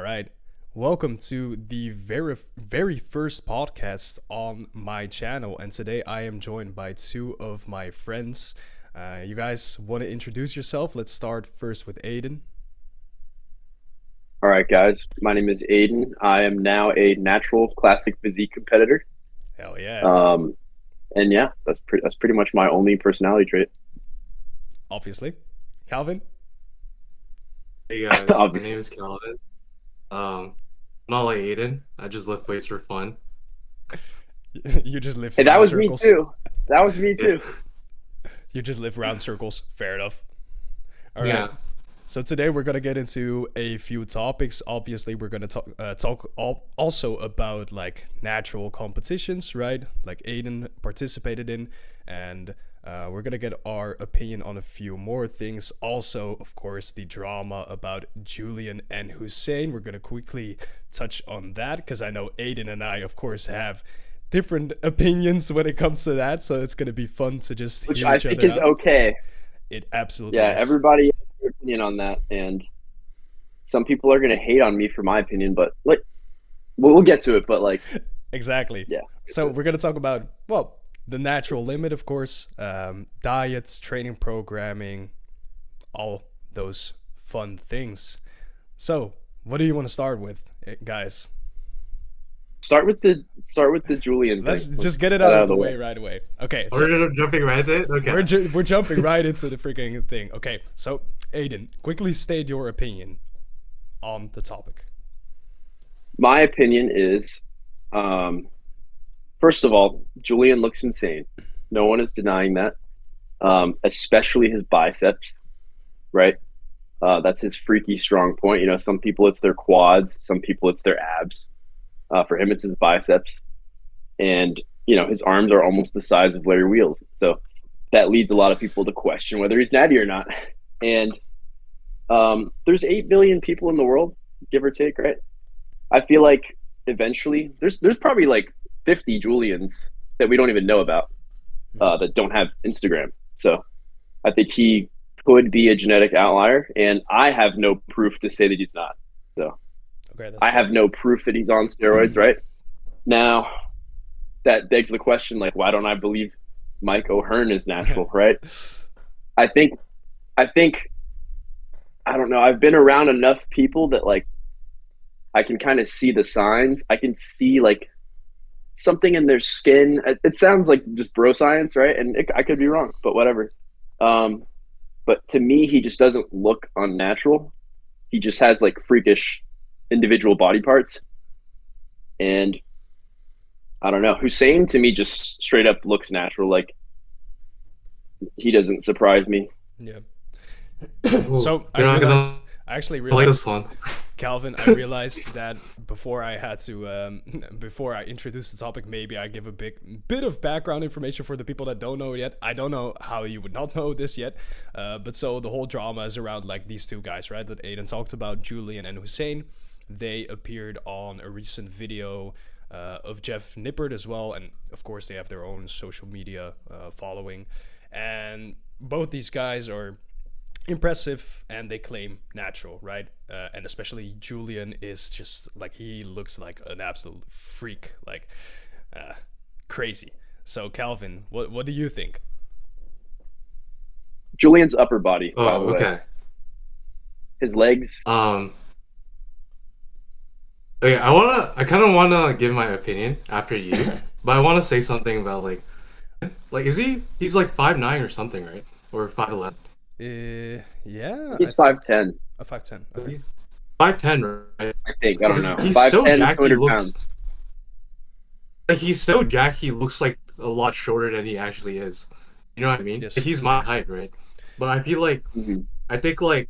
right. Welcome to the very first podcast on my channel, and today I am joined by two of my friends. You guys want to introduce yourself? Let's start first with Aidan. All right, guys. My name is Aidan. I am now a natural classic physique competitor. Hell yeah. Um, and yeah, that's pretty much my only personality trait. Obviously. Calvin? Hey guys, my Obviously. name is Calvin. I'm not like Aidan. I just lift weights for fun. You just live Hey, that round was circles. me too. That was me too. You just live round circles. Fair enough. All right. Yeah. So today we're gonna get into a few topics. Obviously, we're gonna talk also about like natural competitions, right? Like Aidan participated in, and we're gonna get our opinion on a few more things. Also, of course, the drama about Julian and Hussein. We're gonna quickly touch on that because I know Aidan and I, of course, have different opinions when it comes to that. So it's gonna be fun to just Which hear I each think other is out. okay. It absolutely Yeah, is. everybody has their opinion on that, and some people are gonna hate on me for my opinion, but like we'll get to it. But like, Exactly. yeah. So we're gonna talk about the natural limit, of course, diets, training programming, all those fun things. So what do you want to start with, guys? Start with the Julian Let's thing. just get it Get out of the way right away. Okay, so We're jumping right in? Okay. we're jumping right into the freaking thing. Okay, so Aidan, quickly state your opinion on the topic. My opinion is, first of all, Julian looks insane. No one is denying that. Especially his biceps, right? That's his freaky strong point. You know, some people it's their quads, some people it's their abs. For him, it's his biceps, and you know his arms are almost the size of Larry Wheels. So that leads a lot of people to question whether he's natty or not. And there's 8 billion people in the world, give or take, right? I feel like eventually there's probably like 50 Julians that we don't even know about that don't have Instagram. So I think he could be a genetic outlier, and I have no proof to say that he's not. So Okay, that's I fair. have no proof that he's on steroids, right? Now that begs the question, like, why don't I believe Mike O'Hearn is natural, right? I think I think I don't know. I've been around enough people that like I can kind of see the signs. I can see like something in their skin. It sounds like just bro science, right? And I could be wrong, but whatever. Um, but to me, he just doesn't look unnatural. He just has like freakish individual body parts, and I don't know. Hussein to me just straight up looks natural. Like he doesn't surprise me. Yeah. Ooh, So you're not gonna I actually like realized this one. Calvin, I realized that before I had to, before I introduce the topic, maybe I give a bit of background information for the people that don't know it yet. I don't know how you would not know this yet, but so the whole drama is around like these two guys, right? That Aidan talked about, Julian and Hussein. They appeared on a recent video of Jeff Nippert as well, and of course they have their own social media following, and both these guys are impressive and they claim natural, right? And especially Julian is just like, he looks like an absolute freak, like crazy. So Calvin, what do you think? Julian's upper body, by Oh, the way, okay. his legs. Okay, I kind of wanna give my opinion after you, but I want to say something about like he's like 5'9" or something, right? Or 5'11". Yeah, He's 5'10", a 5'10". Okay. 5'10", right? I think. I don't know. He's so 5'10", jacked, he 200 looks pounds. like he's so jacked, he looks like a lot shorter than he actually is. You know what I mean? Yes. Like, he's my height, right? But I feel like Mhm. I think like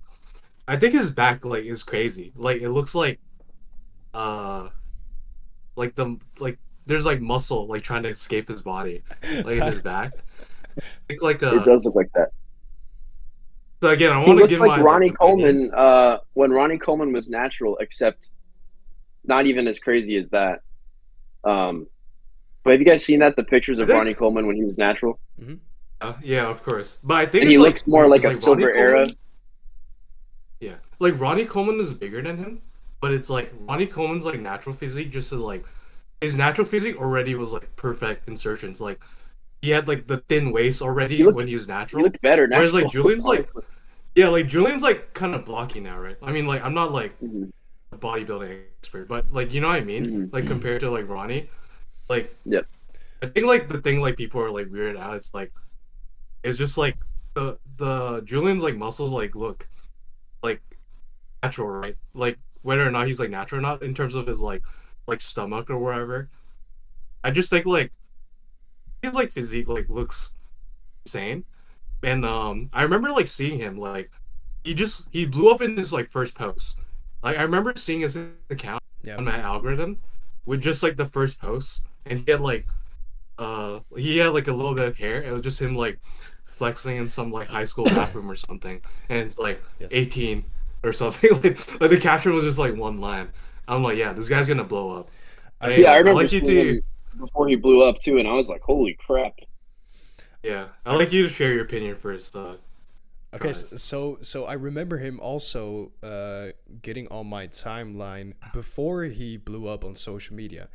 I think his back like is crazy. Like it looks uh like there's like muscle like trying to escape his body like in his back. I think like It does look like that. so again I He want to looks give like my Ronnie opinion. Coleman when Ronnie Coleman was natural, except not even as crazy as that. But have you guys seen that, the pictures I of Ronnie think Coleman when he was natural? yeah, of course. But I think And it's he like looks more weird like 'cause a like Ronnie silver era. Coleman, yeah, like Ronnie Coleman is bigger than him, but it's like Ronnie Coleman's like natural physique just is like his natural physique already was like perfect insertions. Like he had like the thin waist already when he was He natural. looked better now. Whereas like Julian's like like Julian's like kind of blocky now, right? I mean like I'm not like a bodybuilding expert, but like you know what I mean? Like compared to like Ronnie. Like Yep. I think like the thing like people are like weirded out, it's just like the Julian's like muscles like look like natural, right? Like whether or not he's like natural or not in terms of his like stomach or whatever. I just think like his like physique like looks insane. And I remember like seeing him like he blew up in his like first post. Like I remember seeing his account on my algorithm with just like the first post, and he had like a little bit of hair. It was just him like flexing in some like high school bathroom or something, and it's like 18 or something. like the caption was just like one line. I'm like, yeah, this guy's gonna blow up. I remember like you to before he blew up too, and I was like, holy crap. Yeah, I'd like you to share your opinion first. Okay, so I remember him also getting on my timeline before he blew up on social media.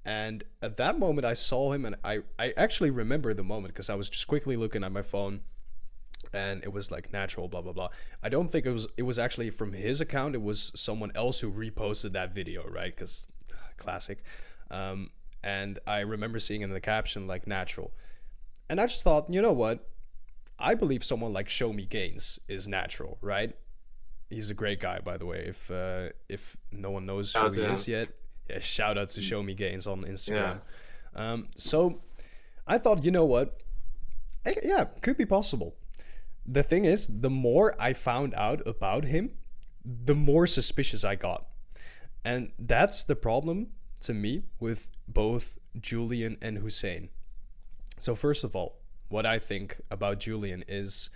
And at that moment I saw him, and I actually remember the moment because I was just quickly looking at my phone and it was like natural, blah, blah, blah. I don't think it was actually from his account. It was someone else who reposted that video, right? Because classic. And I remember seeing in the caption like natural. And I just thought, you know what? I believe someone like Show Me Gains is natural, right? He's a great guy, by the way. If no one knows who he is yet, yeah, shout out to Show Me Gains on Instagram. Yeah. So I thought, you know what? Yeah, could be possible. The thing is, the more I found out about him, the more suspicious I got. And that's the problem to me with both Julian and Hussein. So first of all, what I think about Julian is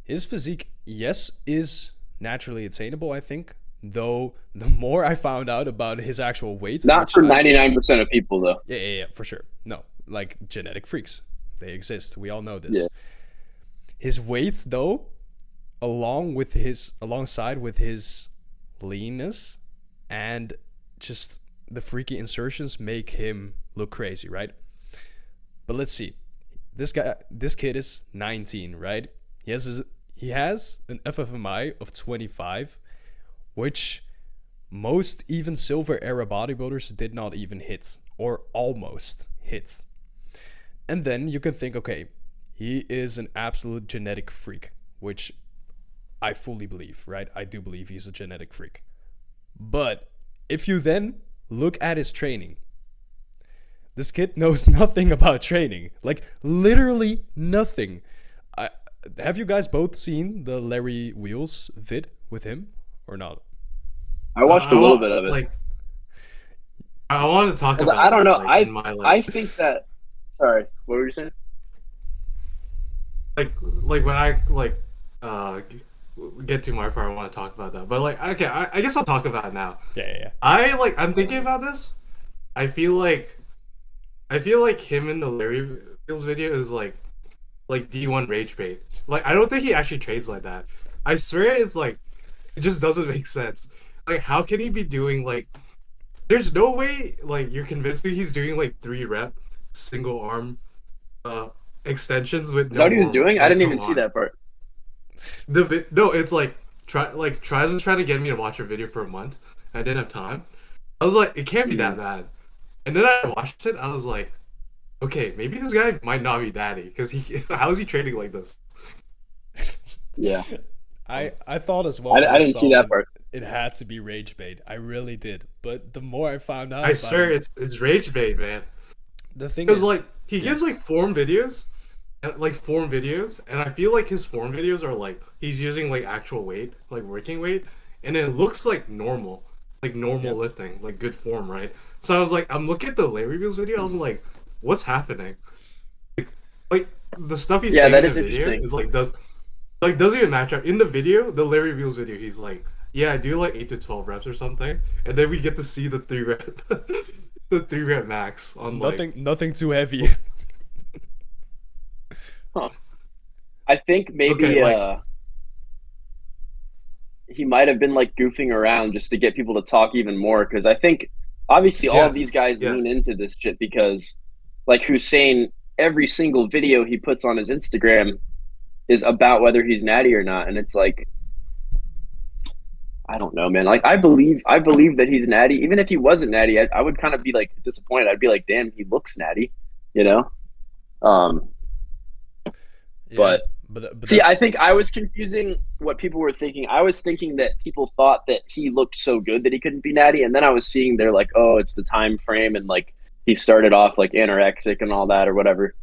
his physique, yes, is naturally attainable, I think. Though the more I found out about his actual weight, not for 99% of people though. Yeah, for sure. No, like genetic freaks, they exist. We all know this. Yeah. His weight, though, alongside with his leanness and just the freaky insertions, make him look crazy, right? But let's see. This kid is 19, right? He has an FFMI of 25, which most even silver era bodybuilders did not even hit, or almost hit. And then you can think, okay, he is an absolute genetic freak, which I fully believe, right? I do believe he's a genetic freak. But if you then look at his training, this kid knows nothing about training. Like, literally nothing. Have you guys both seen the Larry Wheels vid with him or not? I watched a little bit of it. Like, I wanted to talk about. I don't know. Like, I think that. Sorry, what were you saying? Like when I get to my part, I want to talk about that. But like, okay, I guess I'll talk about it now. Yeah. I'm thinking about this. I feel like him in the Larry Wheels video is like D1 rage bait. Like, I don't think he actually trades like that. I swear it's like, it just doesn't make sense. Like, how can he be doing like, there's no way like you're convinced me he's doing like 3 rep single arm extensions with. Is that what he was doing? I didn't even see that part. No, it's like tries to get me to watch a video for a month. I didn't have time. I was like, it can't be that bad. And then I watched it. I was like, okay, maybe this guy might not be daddy, because how is he training like this? Yeah, I thought as well. I didn't see that part. It had to be rage bait. I really did. But the more I found out, I swear it's rage bait, man. The thing is, like, he gives like form videos, and I feel like his form videos are like he's using like actual weight, like working weight, and it looks like normal lifting, like good form, right? So I was like, I'm looking at the Larry Wheels video, I'm like, what's happening? Like the stuff he's saying in the video is like doesn't even match up. In the video, the Larry Wheels video, he's like, yeah, I do like 8 to 12 reps or something, and then we get to see the 3 rep the 3 rep max on nothing too heavy. Huh. I think maybe he might have been like goofing around just to get people to talk even more. Because I think obviously all of these guys lean into this shit because, like Hussein, every single video he puts on his Instagram is about whether he's natty or not, and it's like, I don't know, man. Like I believe that he's natty. Even if he wasn't natty, I would kind of be like disappointed. I'd be like, damn, he looks natty, you know. But see, I think I was confusing what people were thinking. I was thinking that people thought that he looked so good that he couldn't be natty, and then I was seeing they're like, oh, it's the time frame, and like he started off like anorexic and all that or whatever.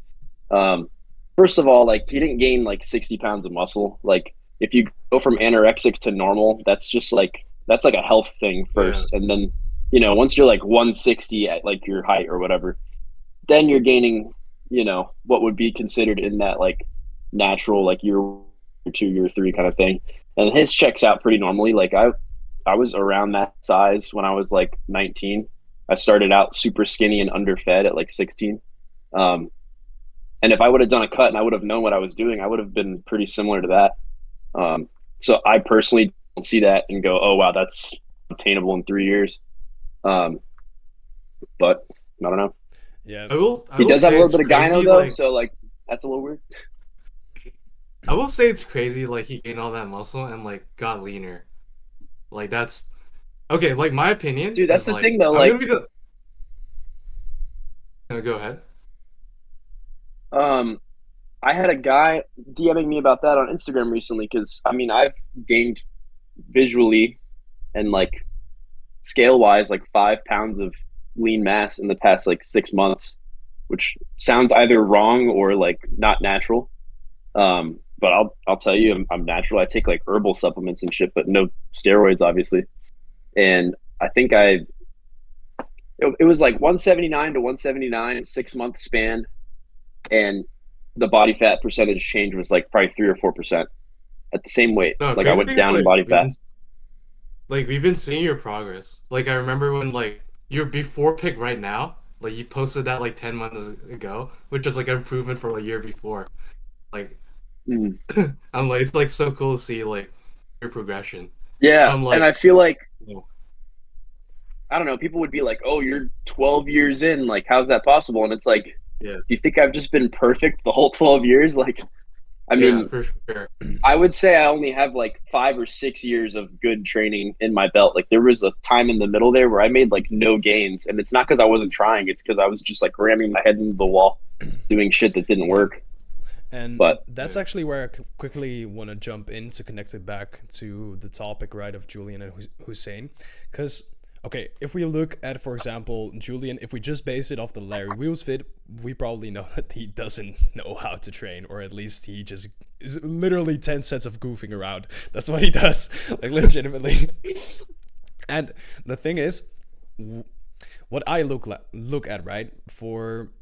First of all, like he didn't gain like 60 pounds of muscle. Like if you go from anorexic to normal, that's just like that's like a health thing first, and then you know once you're like 160 at like your height or whatever, then you're gaining what would be considered in that like natural like year 2, year 3 kind of thing. And his checks out pretty normally. Like I was around that size when I was like 19. I started out super skinny and underfed at like 16. And if I would have done a cut and I would have known what I was doing, I would have been pretty similar to that. So I personally don't see that and go, oh wow, that's attainable in 3 years. But I don't know. Yeah, he does have a little bit of gyno though, like, so like that's a little weird. I will say it's crazy, like he gained all that muscle and like got leaner. Like that's okay. Like my opinion, dude. That's the like, thing though. Like, go ahead. I had a guy DMing me about that on Instagram recently because I mean I've gained visually and like scale wise like 5 pounds of lean mass in the past like 6 months, which sounds either wrong or like not natural. But I'll tell you, I'm natural. I take like herbal supplements and shit, but no steroids, obviously. And I think it was like 179 to 179, 6 month span, and the body fat percentage change was like probably 3 or 4% at the same weight. No, like I went down in body fat. We've been seeing your progress. Like I remember when like your before pic right now, like you posted that like 10 months ago, which was like an improvement from a year before. Like I'm like, it's like so cool to see like your progression. Yeah, like, and I feel like I don't know, people would be like, oh, you're 12 years in, like how's that possible? And it's like, do you think I've just been perfect the whole 12 years? Like I mean, for sure. I would say I only have like 5 or 6 years of good training in my belt. Like there was a time in the middle there where I made like no gains, and it's not because I wasn't trying. It's because I was just like ramming my head into the wall, doing shit that didn't work. And that's actually where I quickly want to jump in to connect it back to the topic, right, of Julian and Hussein. Because, okay, if we look at, for example, Julian, if we just base it off the Larry Wheels vid, we probably know that he doesn't know how to train, or at least he just is literally 10 sets of goofing around. That's what he does, like legitimately. And the thing is, what I look at, right, for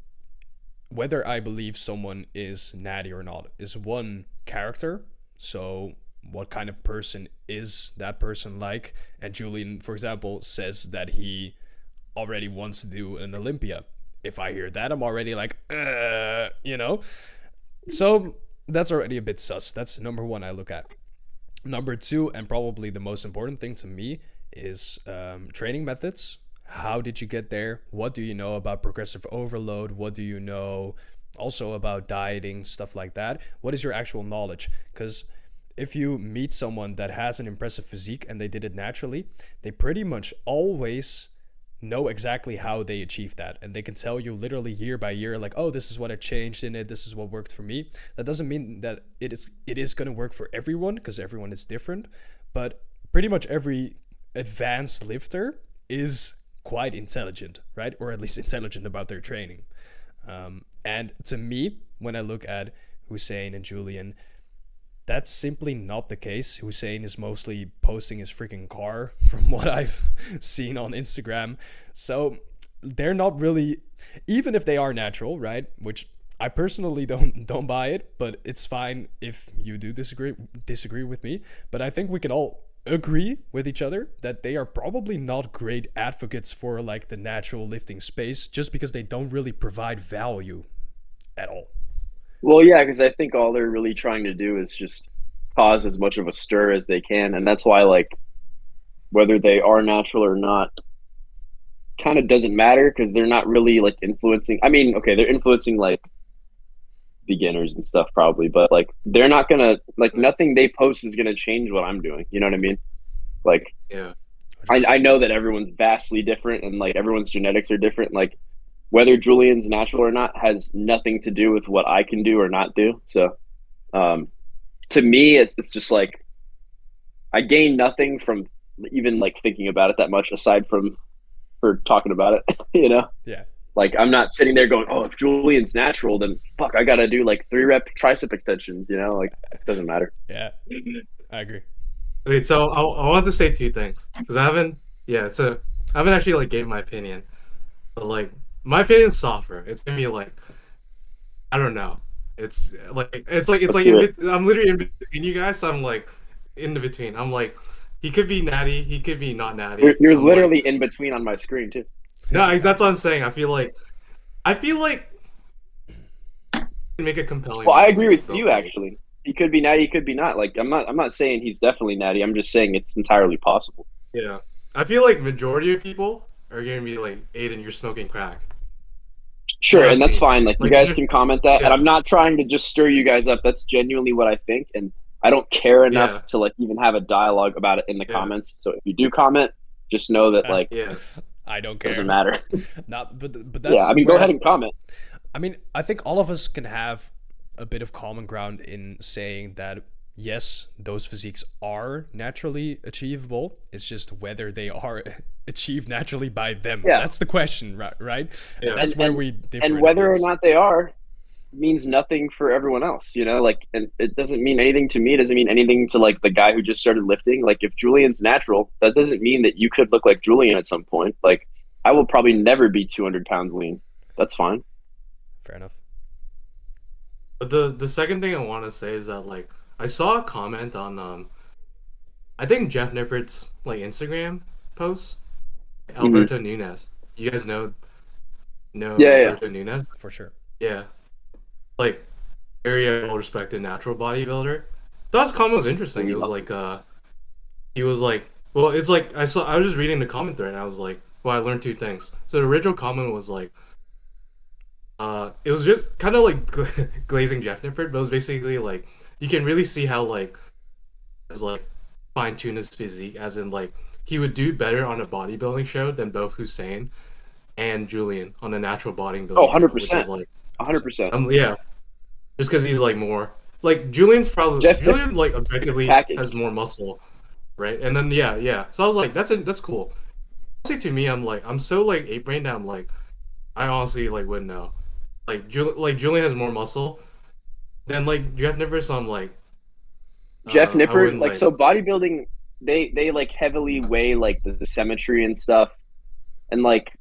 whether I believe someone is natty or not is one, character. So what kind of person is that person like? And Julian, for example, says that he already wants to do an Olympia. If I hear that, I'm already like, So that's already a bit sus. That's number one I look at. Number two, and probably the most important thing to me, is training methods. How did you get there? What do you know about progressive overload? What do you know also about dieting, stuff like that? What is your actual knowledge? Because if you meet someone that has an impressive physique and they did it naturally, they pretty much always know exactly how they achieved that. And they can tell you literally year by year, like, oh, this is what I changed in it. This is what worked for me. That doesn't mean that it is going to work for everyone, because everyone is different. But pretty much every advanced lifter is quite intelligent, right? Or at least intelligent about their training. And to me, when I look at Hussein and Julian, that's simply not the case. Hussein is mostly posting his freaking car from what I've seen on Instagram. So they're not really, even if they are natural, right? Which I personally don't buy it, but it's fine if you do disagree with me. But I think we can all agree with each other that they are probably not great advocates for like the natural lifting space, just because they don't really provide value at all. Well, yeah, because I think all they're really trying to do is just cause as much of a stir as they can, and that's why like whether they are natural or not kind of doesn't matter because they're not really like influencing. I mean, okay, they're influencing like beginners and stuff probably, but like they're not gonna like nothing they post is gonna change what I'm doing. You know what I mean? Like, Yeah. I know that everyone's vastly different and like everyone's genetics are different. Like whether Julian's natural or not has nothing to do with what I can do or not do. So to me, it's just like I gain nothing from even like thinking about it that much aside from for talking about it, you know? Yeah. Like I'm not sitting there going, oh, if Julian's natural, then fuck, I gotta do like 3-rep tricep extensions, you know? Like it doesn't matter. Yeah, I agree. Wait, so I want to say two things because I haven't actually like gave my opinion, but like my opinion's softer. It's gonna be like I don't know. It's like I'm literally in between you guys. So I'm like in the between. I'm like he could be natty, he could be not natty. You're I'm literally like, in between on my screen too. no, that's what I'm saying. I feel like make a compelling. Well, I agree with you actually. He could be natty, he could be not. Like I'm not saying he's definitely natty. I'm just saying it's entirely possible. Yeah, I feel like majority of people are gonna be like, Aidan, you're smoking crack. Sure, Yeah, and that's see. fine. Like you Like, guys can comment that, yeah. and I'm not trying to just stir you guys up. That's genuinely what I think, and I don't care enough Yeah. to like even have a dialogue about it in the Yeah. comments. So if you do comment, just know that like Yeah, I don't it care. doesn't matter. Not, but that's Yeah, I mean, go where- ahead and comment. I mean, I think all of us can have a bit of common ground in saying that yes, those physiques are naturally achievable. It's just whether they are achieved naturally by them. Yeah. That's the question, right? Yeah. And that's where we differ. And in whether or opinions. not they are means nothing for everyone else, you know, like, and it doesn't mean anything to me. It doesn't mean anything to like the guy who just started lifting. Like if Julian's natural, that doesn't mean that you could look like Julian at some point. Like I will probably never be 200 pounds lean. That's fine. Fair enough. but the second thing I want to say is that like I saw a comment on I think Jeff Nippert's like Instagram post, Alberto Nunez. You guys know Yeah. Alberto Nunez? For sure. Yeah. Like very well respected natural bodybuilder. Thought his comment was interesting. It was like he was like, well, it's like I was just reading the comment thread and I was like, well, I learned two things. So the original comment was like it was just kind of like glazing Jeff Nippert, but it was basically like you can really see how like is like fine tune his physique, as in like he would do better on a bodybuilding show than both Hussein and Julian on a natural bodybuilding. Oh, show, 100%. which is like 100%. yeah, just because he's like more like Julian's probably Julian like objectively package. has more muscle, right? And then yeah. So I was like, that's cool. Honestly, to me, I'm like I'm so like ape brain that I'm like I honestly like wouldn't know. Like Julian has more muscle than like Jeff Nippert, so I'm like Jeff I Nippert, wouldn't, like so bodybuilding, they like heavily weigh like the symmetry and stuff, and like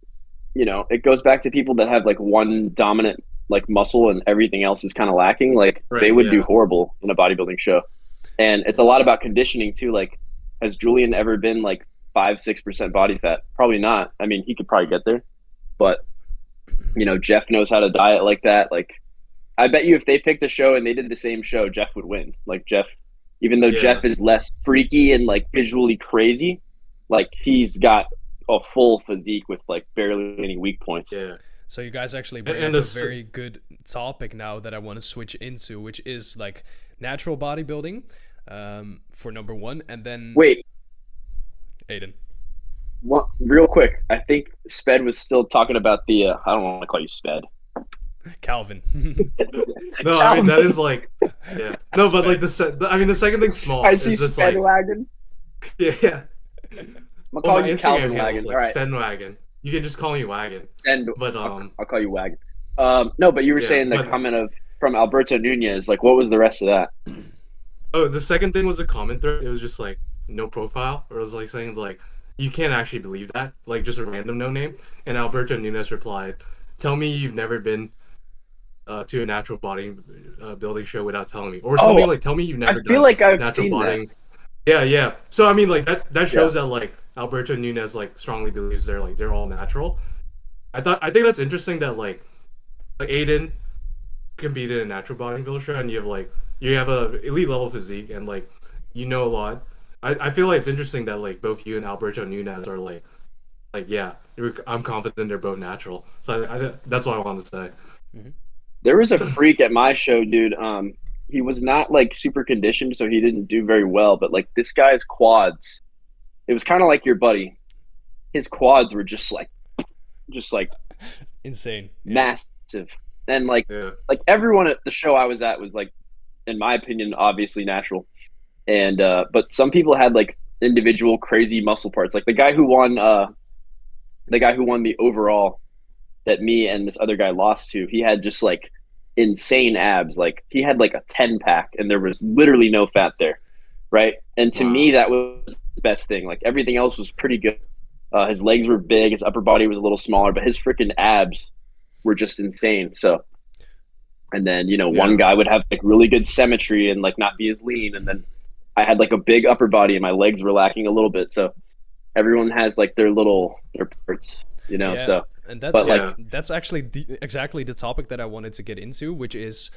you know it goes back to people that have like one dominant like muscle and everything else is kind of lacking. Like Right, they would do yeah. horrible in a bodybuilding show, and it's a lot about conditioning too. Like has Julian ever been like 5-6% body fat? Probably not. I mean he could probably get there, but you know Jeff knows how to diet like that. Like I bet you if they picked a show and they did the same show, Jeff would win. Like Jeff, even though Yeah. Jeff is less freaky and like visually crazy, like he's got a full physique with like barely any weak points. yeah. So you guys actually bring And up a this- very good topic now that I want to switch into, which is like natural bodybuilding, for number one, and then Wait, Aidan. real quick. I think Sped was still talking about the. I don't want to call you Sped. Calvin. No, I mean that is like yeah. No, but like the second thing's small. I It's see just Sped like wagon. yeah. I'm Well, gonna call my you Instagram Calvin handle wagon. is All like right, sendwagon. You can just call me wagon. and But I'll call you wagon. No, but you were Yeah, saying the but- comment of from Alberto Nunez. Like, what was the rest of that? Oh, the second thing was a comment thread. It was just like no profile, or it was like saying like you can't actually believe that, like just a random no name. And Alberto Nunez replied, "Tell me you've never been to a natural body building show without telling me," or something like, "Tell me you've never I feel done like I've natural seen bodying." Yeah. So I mean, like that shows that like Alberto Nunez like strongly believes they're all natural. I think that's interesting that like Aidan competed in natural bodybuilder show and you have a elite level physique and like you know a lot. I feel like it's interesting that like both you and Alberto Nunez are like yeah, I'm confident they're both natural. So that's what I wanted to say. Mm-hmm. There was a freak at my show, dude. He was not like super conditioned, so he didn't do very well. But like this guy's quads, it was kind of like your buddy. His quads were just like Insane. Massive. And like everyone at the show I was at was like, in my opinion, obviously natural. And but some people had like individual crazy muscle parts. Like the guy who won the overall that me and this other guy lost to, he had just like insane abs. Like he had like a 10-pack and there was literally no fat there. Right. And to me, that was the best thing. Like everything else was pretty good. His legs were big, his upper body was a little smaller, but his freaking abs were just insane. So, and then, you know, one guy would have like really good symmetry and like not be as lean. And then I had like a big upper body and my legs were lacking a little bit. So everyone has like their parts, you know? Yeah. So, and that's actually exactly the topic that I wanted to get into, which is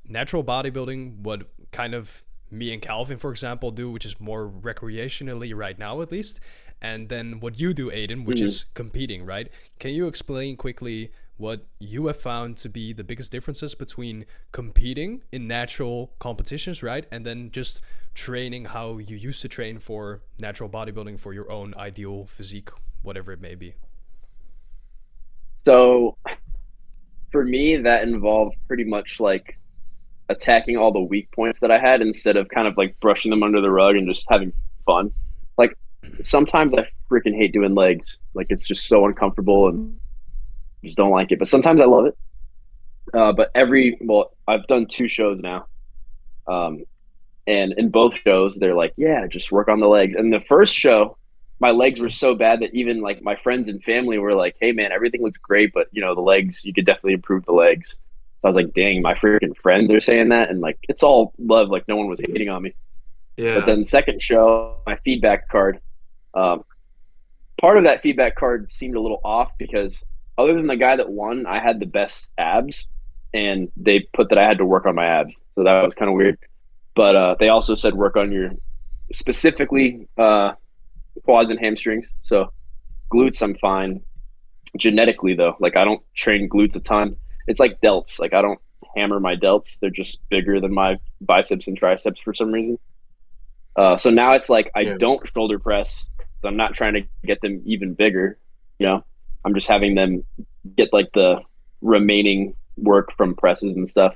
natural bodybuilding, what kind of me and Calvin, for example, do, which is more recreationally right now, at least. And then what you do, Aidan, which is competing, right? Can you explain quickly what you have found to be the biggest differences between competing in natural competitions, right? And then just training how you used to train for natural bodybuilding for your own ideal physique, whatever it may be. So for me, that involved pretty much like attacking all the weak points that I had instead of kind of like brushing them under the rug and just having fun. Like sometimes I freaking hate doing legs. Like it's just so uncomfortable and just don't like it. But sometimes I love it. But I've done 2 shows now. And in both shows, they're like, yeah, just work on the legs. And the first show, my legs were so bad that even like my friends and family were like, hey man, everything looks great, but you know, the legs, you could definitely improve the legs. So I was like, dang, my freaking friends are saying that. And like, it's all love. Like no one was hating on me. Yeah. But then the second show, my feedback card, part of that feedback card seemed a little off because other than the guy that won, I had the best abs and they put that I had to work on my abs. So that was kind of weird. But they also said work on your specifically quads and hamstrings. So glutes, I'm fine. Genetically though, like I don't train glutes a ton. It's like delts. Like I don't hammer my delts. They're just bigger than my biceps and triceps for some reason. So now it's like I don't shoulder press. So I'm not trying to get them even bigger. You know, I'm just having them get like the remaining work from presses and stuff.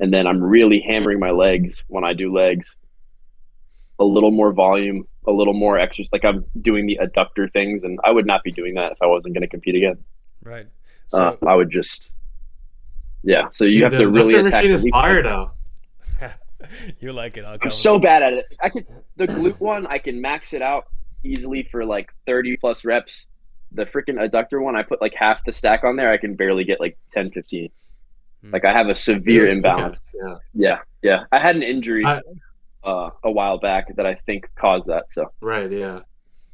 And then I'm really hammering my legs when I do legs. A little more volume, a little more exercise. Like I'm doing the adductor things, and I would not be doing that if I wasn't going to compete again. Right. So I would just, So you have to really attack the weak fire though. You like it? I'm so bad at it. The glute one, I can max it out easily for like 30 plus reps. The freaking adductor one, I put like half the stack on there. I can barely get like 10, 15. Like I have a severe imbalance. Okay. Yeah. I had an injury a while back that I think caused that. So right, yeah.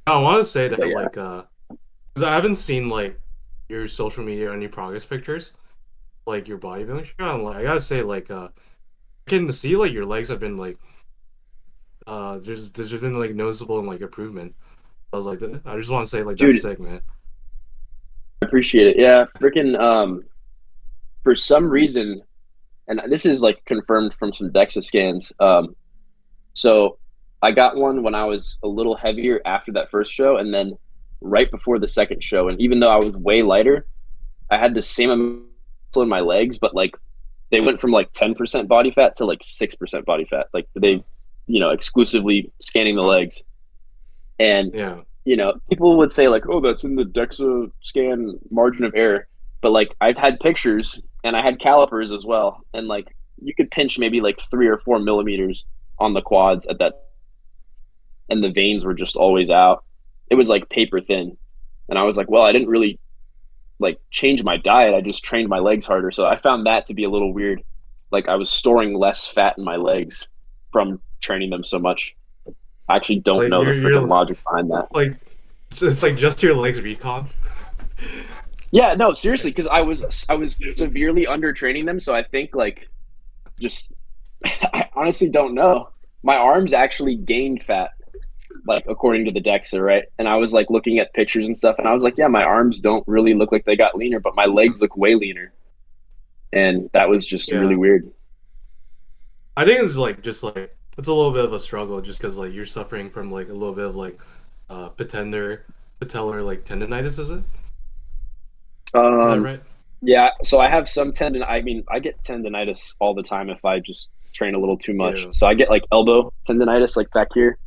I want to say that like, because I haven't seen like your social media or any progress pictures, like your bodybuilding show. I'm like, I gotta say like, I can see like your legs have been like, there's just been like noticeable like improvement. I was like, I just want to say like, that's sick, man. I appreciate it. Yeah, freaking. For some reason, and this is like confirmed from some DEXA scans. So I got one when I was a little heavier after that first show, and then right before the second show. And even though I was way lighter, I had the same amount in my legs, but like they went from like 10% body fat to like 6% body fat. Like they, you know, exclusively scanning the legs. And you know, people would say like, oh, that's in the DEXA scan margin of error. But like I've had pictures and I had calipers as well. And like you could pinch maybe like 3 or 4 millimeters on the quads at that. And the veins were just always out. It was like paper thin. And I was like, well, I didn't really like change my diet. I just trained my legs harder. So I found that to be a little weird. Like I was storing less fat in my legs from training them so much. I actually don't know the freaking logic behind that. Like it's like just your legs recon. Yeah, no, seriously, because I was severely undertraining them, so I think like just I honestly don't know. My arms actually gained fat, like according to the DEXA, right? And I was like looking at pictures and stuff, and I was like, yeah, my arms don't really look like they got leaner, but my legs look way leaner, and that was just Yeah. really weird. I think it's like just like it's a little bit of a struggle just because like you're suffering from like a little bit of like patellar like tendonitis, is it? Is that right? Yeah, so I have some tendon. I mean, I get tendonitis all the time if I just train a little too much. Yeah. So I get like elbow tendonitis, like back here.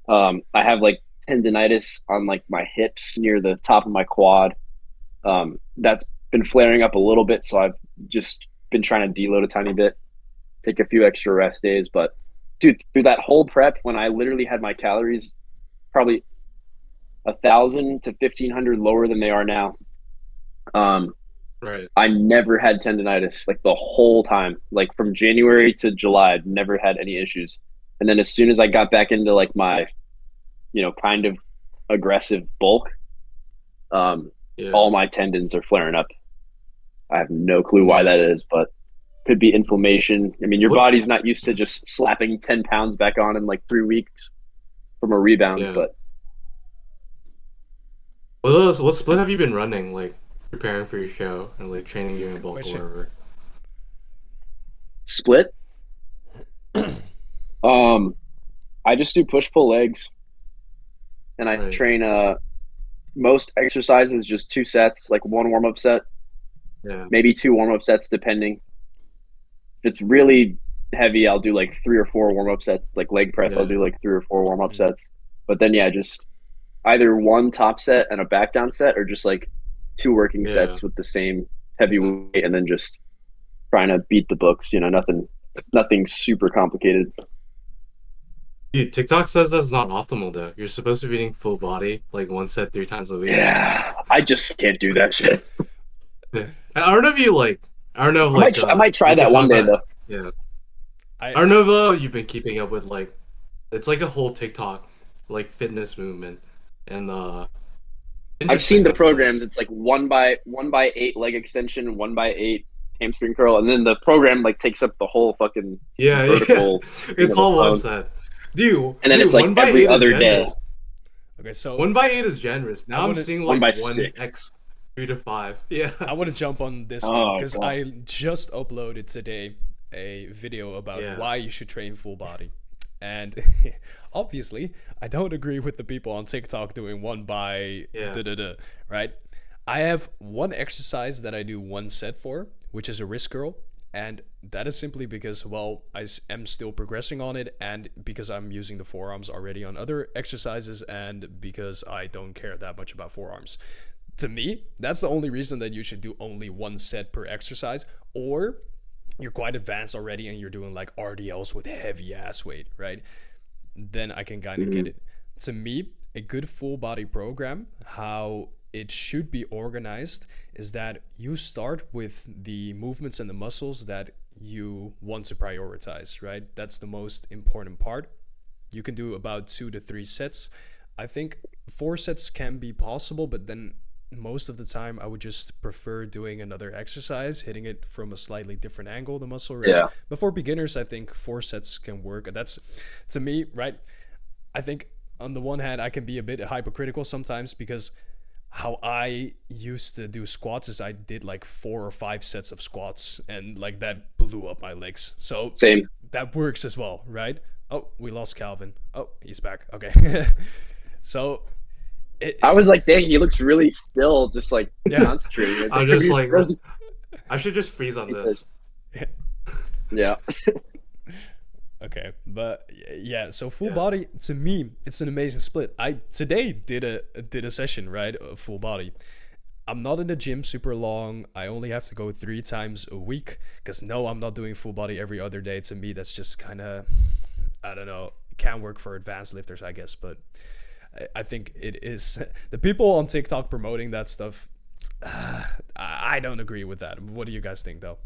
I have like tendonitis on like my hips near the top of my quad. That's been flaring up a little bit, so I've just been trying to deload a tiny bit, take a few extra rest days. But dude, through that whole prep, when I literally had my calories probably 1,000 to 1,500 lower than they are now, Right. I never had tendonitis like the whole time. Like from January to July, I'd never had any issues. And then as soon as I got back into like my, kind of aggressive bulk, Yeah. all my tendons are flaring up. I have no clue why that is, but could be inflammation. I mean, your What- body's not used to just slapping 10 pounds back on in like 3 weeks from a rebound. Yeah. But what split have you been running, like preparing for your show and like training during bulk Wait, or shit. whatever? split, I just do push pull legs, and I Right. train most exercises just 2 sets, like one warm up set, Yeah. maybe two warm up sets depending. If it's really heavy, I'll do like 3 or 4 warm up sets. Like leg press, I'll Yeah. do like 3 or 4 warm up sets. But then yeah, just either one top set and a back down set, or just like 2 working Yeah. sets with the same heavy weight, and then just trying to beat the books. Nothing super complicated. Dude, TikTok says that's not optimal though. You're supposed to be eating full body, like one set 3 times a week. Yeah, I just can't do that shit. I don't know if you like. I don't know. If, like, I might try we can that one talk day about- though. Yeah. I I don't know though. You've been keeping up with like, it's like a whole TikTok like fitness movement, and I've seen the interesting, programs. It's like 1x8 leg extension, 1x8 hamstring curl, and then the program like takes up the whole fucking Yeah, vertical. it's the all one phone. set. Dude, And then dude, it's like 1x8 every is other day. generous. okay, so 1x8 is generous. Now I I'm wanna- seeing like 1x6. 1x 3 to 5. Yeah. I want to jump on this Oh, one because God. I just uploaded today a video about Yeah. why you should train full body. And obviously, I don't agree with the people on TikTok doing one by Yeah. right? I have one exercise that I do one set for, which is a wrist curl. And that is simply because, well, I am still progressing on it, and because I'm using the forearms already on other exercises, and because I don't care that much about forearms. To me, that's the only reason that you should do only one set per exercise, or you're quite advanced already and you're doing like RDLs with heavy ass weight, right? Then I can kind of get it. To me, a good full body program, how it should be organized, is that you start with the movements and the muscles that you want to prioritize, right? That's the most important part. You can do about 2 to 3 sets. I think 4 sets can be possible, but then most of the time I would just prefer doing another exercise, hitting it from a slightly different angle, the muscle, right? Yeah. But for beginners, I think 4 sets can work. That's, to me, right? I think on the one hand, I can be a bit hypocritical sometimes, because how I used to do squats is I did like 4 or 5 sets of squats, and like that blew up my legs. So Same. that works as well, right? Oh, we lost Calvin. Oh, he's back. Okay. So I was like, dang, he looks really still, just like Yeah. concentrating. I'm just like, He I should just freeze on this. says- yeah. Okay, but yeah, so full body, to me, it's an amazing split. I today did a session, right, of full body. I'm not in the gym super long. I only have to go 3 times a week, because no, I'm not doing full body every other day. To me, that's just kind of, I don't know, can work for advanced lifters, I guess, but I think it is the people on TikTok promoting that stuff. I don't agree with that. What do you guys think, though?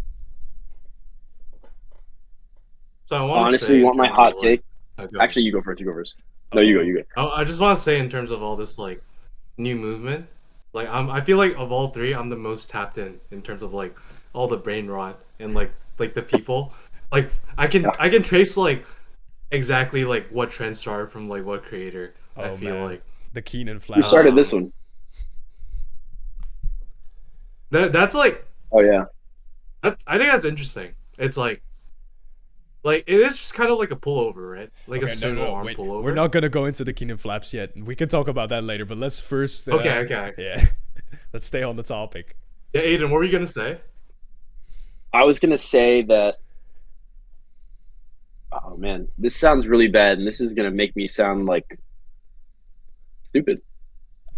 So I want to Honestly, say, you want my hot take? Go. Actually, you go first. You go first. No, you go. You go. I just want to say in terms of all this like new movement, Like I feel like of all three, I'm the most tapped in terms of like all the brain rot and like the people. Like I can trace like exactly like what trends started from like what creator. I Oh feel man, like the Keenan Who Flash. started this one? that's like Oh yeah. I think that's interesting. It's like it is just kind of like a pullover, right? Like a Okay, single arm wait. pullover. We're not gonna go into the Keenan Flaps yet. We can talk about that later, but let's first. Okay. Yeah, let's stay on the topic. Yeah, Aidan, what were you gonna say? I was gonna say that. Oh man, this sounds really bad, and this is gonna make me sound like stupid.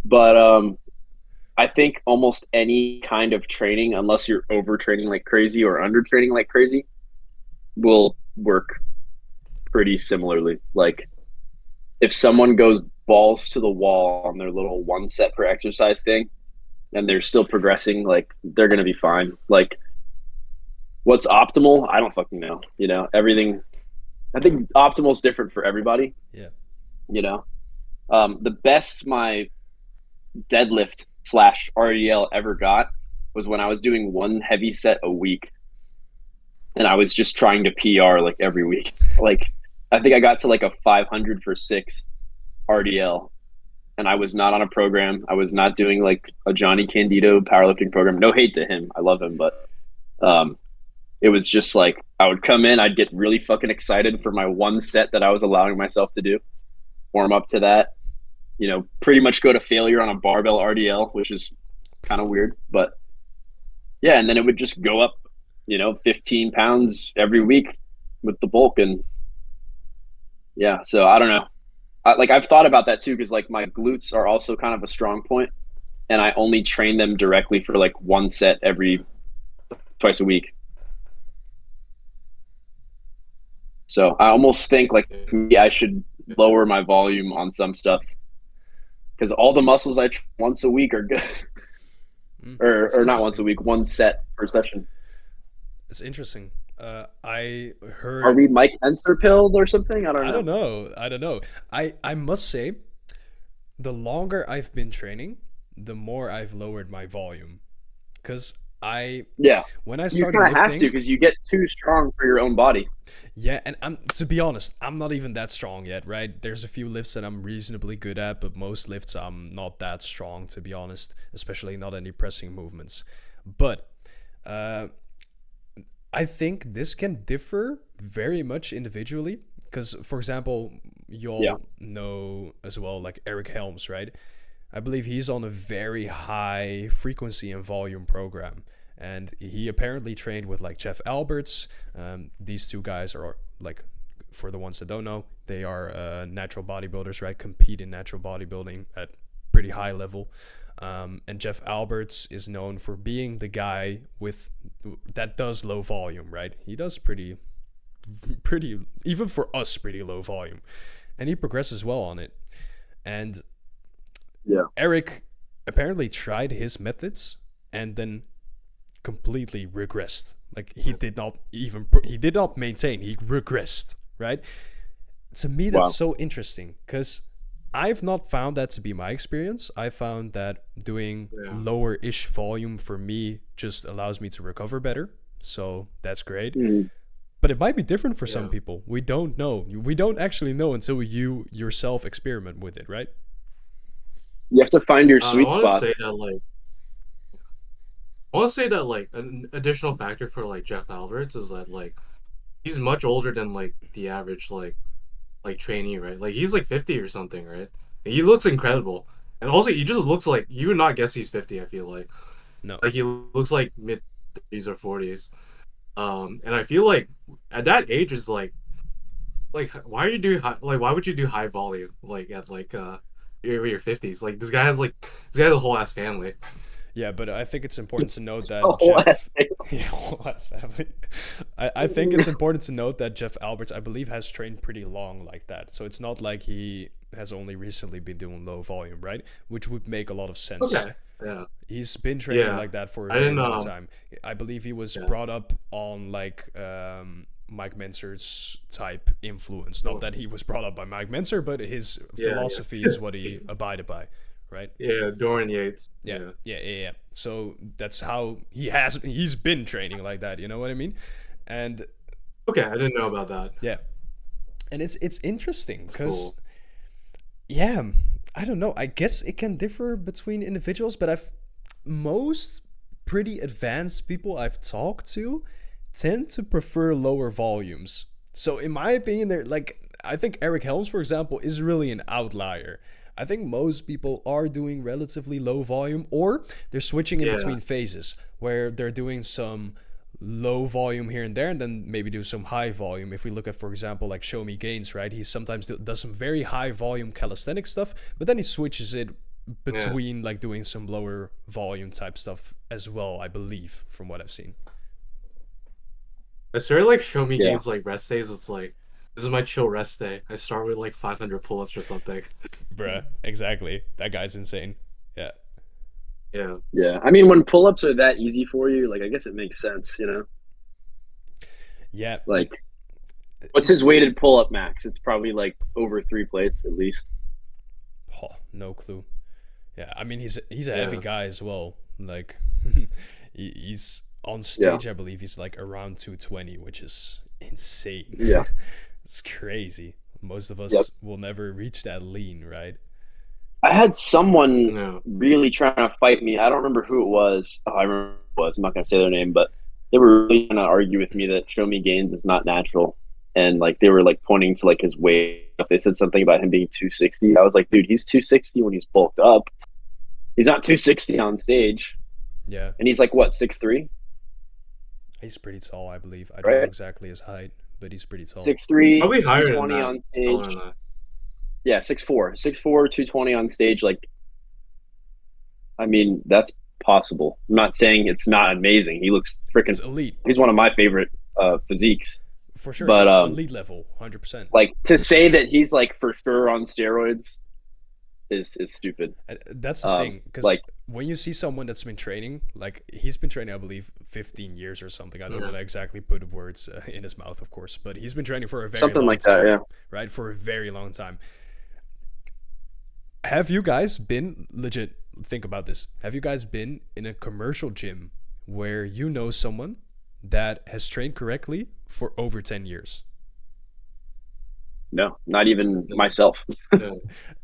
But I think almost any kind of training, unless you're overtraining like crazy or undertraining like crazy, will work pretty similarly. Like if someone goes balls to the wall on their little 1 set per exercise thing, and they're still progressing, like they're gonna be fine. Like what's optimal? I don't fucking know. You know, everything. I think optimal is different for everybody. Yeah. You know, the best my deadlift slash RDL ever got was when I was doing 1 heavy set a week, and I was just trying to PR like every week. Like I think I got to like a 500 for 6 RDL, and I was not on a program. I was not doing like a Johnny Candido powerlifting program. No hate to him, I love him, but it was just like I would come in, I'd get really fucking excited for my 1 set that I was allowing myself to do, warm up to that, you know, pretty much go to failure on a barbell RDL, which is kind of weird, but yeah, and then it would just go up, you know, 15 pounds every week with the bulk. And yeah, so I don't know. I've thought about that too, because like my glutes are also kind of a strong point, and I only train them directly for like 1 set every twice a week. So I almost think like maybe I should lower my volume on some stuff, because all the muscles I train once a week are good. Or not once a week, 1 set per session. It's interesting. I heard. Are we Mike Enser pilled or something? I don't know. I don't know. I must say, the longer I've been training, the more I've lowered my volume, because when I You started kind of have to, lifting, because you get too strong for your own body. yeah, and to be honest, I'm not even that strong yet, right? There's a few lifts that I'm reasonably good at, but most lifts I'm not that strong, to be honest, especially not any pressing movements. But I think this can differ very much individually, because, for example, you'll know as well, like Eric Helms, right? I believe he's on a very high frequency and volume program, and he apparently trained with like Jeff Alberts. These two guys are like, for the ones that don't know, they are natural bodybuilders, right? Compete in natural bodybuilding at pretty high level. And Jeff Alberts is known for being the guy that does low volume, right? He does pretty, even for us, pretty low volume, and he progresses well on it. And Eric apparently tried his methods and then completely regressed. Like he did not maintain. He regressed, right? To me, that's so interesting, because I've not found that to be my experience. I found that doing lower-ish volume for me just allows me to recover better. So that's great. But it might be different for some people. We don't know. We don't actually know until you yourself experiment with it, right? You have to find your sweet spot. I want to say that like an additional factor for like Jeff Alberts is that like he's much older than like the average like trainee, right? Like he's like 50 or something, right? And he looks incredible, and also he just looks like, you would not guess he's 50. I feel like like he looks like mid 30s or 40s. And I feel like at that age is like why would you do high volume like at like your 50s? Like this guy has a whole ass family. Yeah, but I think it's important to note that whole ass family. I think it's important to note that Jeff Alberts, I believe, has trained pretty long like that. So it's not like he has only recently been doing low volume, right? Which would make a lot of sense. Okay. Yeah. He's been training like that for a very long time. I believe he was brought up on like Mike Menser's type influence. Not that he was brought up by Mike Menser, but his philosophy is what he abided by, right? Yeah, Dorian Yates. Yeah. So that's how he's been training like that. You know what I mean? And Okay, I didn't know about that. yeah, and it's interesting It's because cool. yeah, I don't know. I guess it can differ between individuals, but most pretty advanced people I've talked to tend to prefer lower volumes. So in my opinion, they're like, I think Eric Helms, for example, is really an outlier. I think most people are doing relatively low volume, or they're switching in Yeah. between phases where they're doing some low volume here and there and then maybe do some high volume. If we look at, for example, like Show Me Gains, right? He sometimes does some very high volume calisthenic stuff, but then he switches it between like doing some lower volume type stuff as well, I believe, from what I've seen. I swear, like, Show Me Yeah. Gains, like, rest days, it's like, this is my chill rest day. I start with, like, 500 pull-ups or something. Bruh, exactly. That guy's insane. Yeah. Yeah. Yeah. I mean, when pull-ups are that easy for you, like, I guess it makes sense, you know? Yeah. Like, what's his weighted pull-up max? It's probably, like, over 3 plates at least. Oh, no clue. Yeah, I mean, he's a heavy guy as well. Like, he's on stage, I believe he's like around 220, which is insane. Yeah. It's crazy. Most of us will never reach that lean, right? I had someone No. really trying to fight me. I don't remember who it was. Oh, I remember who it was. I'm not going to say their name, but they were really trying to argue with me that Show Me Gains is not natural. And like they were like pointing to like his weight. They said something about him being 260. I was like, dude, he's 260 when he's bulked up. He's not 260 on stage. Yeah. And he's like, what, 6'3"? He's pretty tall, I believe. I don't know exactly his height, but he's pretty tall. 6'3", Probably higher than 220 that. on stage. Yeah, 6'4". 6'4", 220 on stage. Like, I mean, that's possible. I'm not saying it's not amazing. He looks freaking It's elite. He's one of my favorite physiques. For sure. But He's elite level, 100%. like to say that he's like for sure on steroids is stupid. That's the thing, because like when you see someone that's been training, like he's been training, I believe, 15 years or something. I don't want to exactly put words in his mouth, of course, but he's been training for a very something long like time, that, yeah. right? For a very long time. Have you guys been legit? Think about this. Have you guys been in a commercial gym where you know someone that has trained correctly for over 10 years? No, not even myself.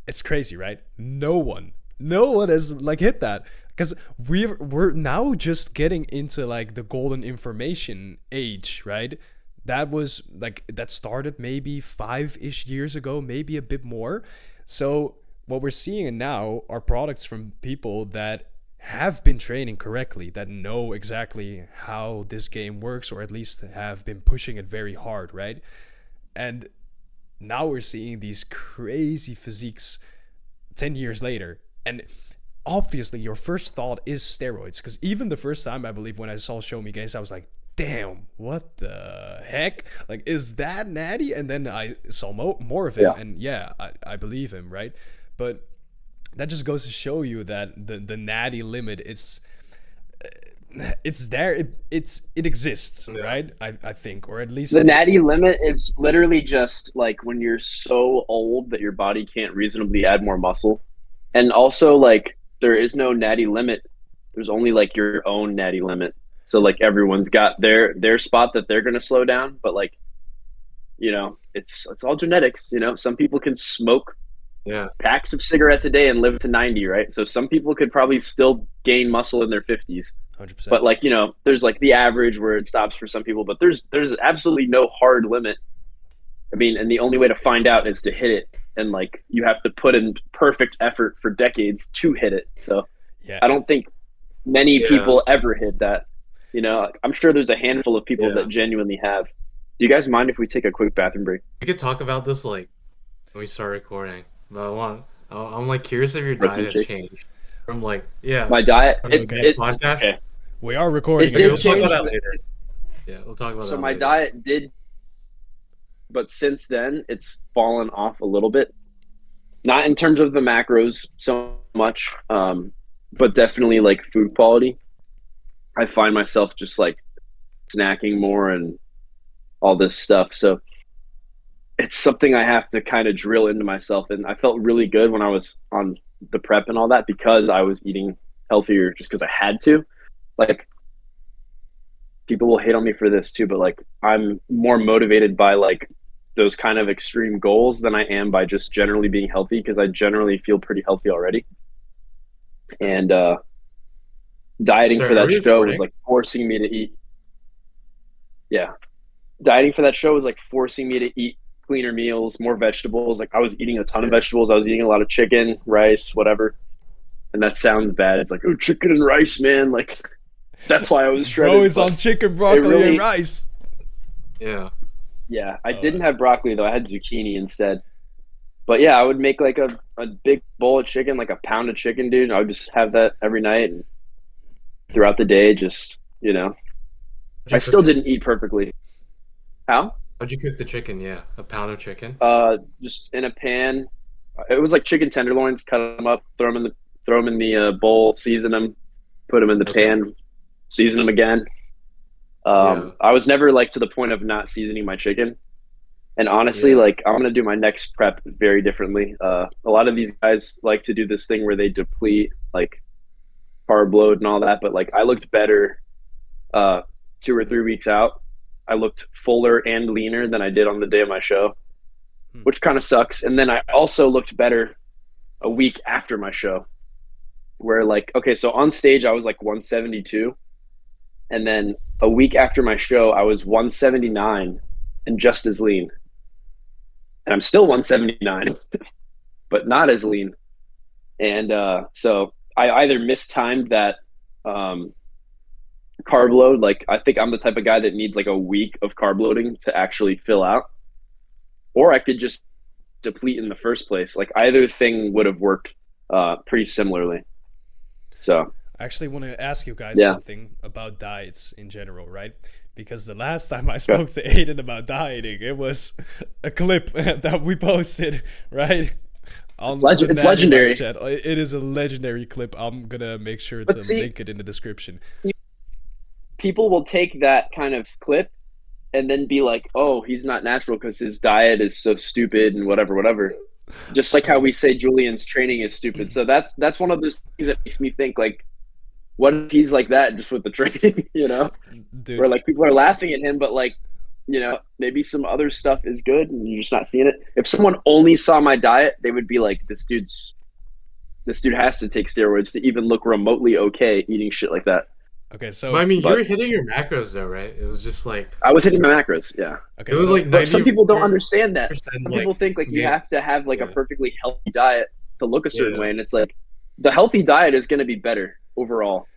It's crazy, right? No one has like hit that, because we're now just getting into like the golden information age, right? That was like that started maybe 5-ish years ago, maybe a bit more. So what we're seeing now are products from people that have been training correctly, that know exactly how this game works, or at least have been pushing it very hard, right? And now we're seeing these crazy physiques 10 years later. And obviously your first thought is steroids, because even the first time, I believe, when I saw Show Me Gains, I was like, damn, what the heck? Like, is that Natty? And then I saw more of him, and I believe him, right? But that just goes to show you that the Natty limit, it's there, it exists, right? I think, or at least the Natty limit is literally just like when you're so old that your body can't reasonably add more muscle. And also, like, there is no Natty limit. There's only like your own Natty limit. So like everyone's got their spot that they're going to slow down, but like, you know, it's all genetics. You know, some people can smoke packs of cigarettes a day and live to 90, right? So some people could probably still gain muscle in their 50s. 100%. But like, you know, there's like the average where it stops for some people, but there's absolutely no hard limit. I mean, and the only way to find out is to hit it, and like you have to put in perfect effort for decades to hit it. So I don't think many people ever hit that. You know, I'm sure there's a handful of people that genuinely have. Do you guys mind if we take a quick bathroom break? We could talk about this like when we start recording. But I'm like curious if your diet has changed from like my diet. Podcast. Okay. We are recording. We'll talk about that later. Yeah, we'll talk about that. So my later. diet did, but since then it's fallen off a little bit. Not in terms of the macros so much, but definitely like food quality. I find myself just like snacking more and all this stuff. So it's something I have to kind of drill into myself. And I felt really good when I was on the prep and all that because I was eating healthier just because I had to. Like, people will hate on me for this too, but like I'm more motivated by like those kind of extreme goals than I am by just generally being healthy, because I generally feel pretty healthy already. And dieting for that show was like forcing me to eat. Yeah. Dieting for that show was like forcing me to eat cleaner meals, more vegetables. Like I was eating a ton of vegetables. I was eating a lot of chicken, rice, whatever. And that sounds bad. It's like, oh, chicken and rice, man. Like, that's why I was shredded. Bro is on chicken, broccoli, and rice. Yeah. Yeah. I didn't have broccoli, though. I had zucchini instead. But yeah, I would make like a big bowl of chicken, like a pound of chicken, dude. I would just have that every night and throughout the day, just, you know. I still didn't eat perfectly. How? How'd you cook the chicken? Yeah, a pound of chicken. Just in a pan. It was like chicken tenderloins. Cut them up, throw them in the bowl, season them, put them in the pan, season them again. I was never like to the point of not seasoning my chicken. And honestly, like I'm gonna do my next prep very differently. A lot of these guys like to do this thing where they deplete like carb load and all that, but like I looked better 2 or 3 weeks out. I looked fuller and leaner than I did on the day of my show, which kind of sucks. And then I also looked better a week after my show, where like, okay, so on stage I was like 172, and then a week after my show I was 179 and just as lean. And I'm still 179, but not as lean. And so I either mistimed that carb load. Like I think I'm the type of guy that needs like a week of carb loading to actually fill out, or I could just deplete in the first place. Like either thing would have worked pretty similarly. So I actually want to ask you guys something about diets in general, right? Because the last time I spoke to Aidan about dieting, it was a clip that we posted, right? It's legendary. It is a legendary clip. I'm gonna make sure to link it in the description. People will take that kind of clip and then be like, oh, he's not natural because his diet is so stupid and whatever. Just like how we say Julian's training is stupid. So that's one of those things that makes me think, like, what if he's like that just with the training, you know? Dude. Where like people are laughing at him, but like, you know, maybe some other stuff is good and you're just not seeing it. If someone only saw my diet, they would be like, this dude has to take steroids to even look remotely okay eating shit like that. Okay, so but, I mean, you were hitting your macros though, right? It was just like I was hitting my macros, yeah. Okay, it was like but some people don't understand that. Some people think like you have to have like a perfectly healthy diet to look a certain way, and it's like the healthy diet is going to be better overall.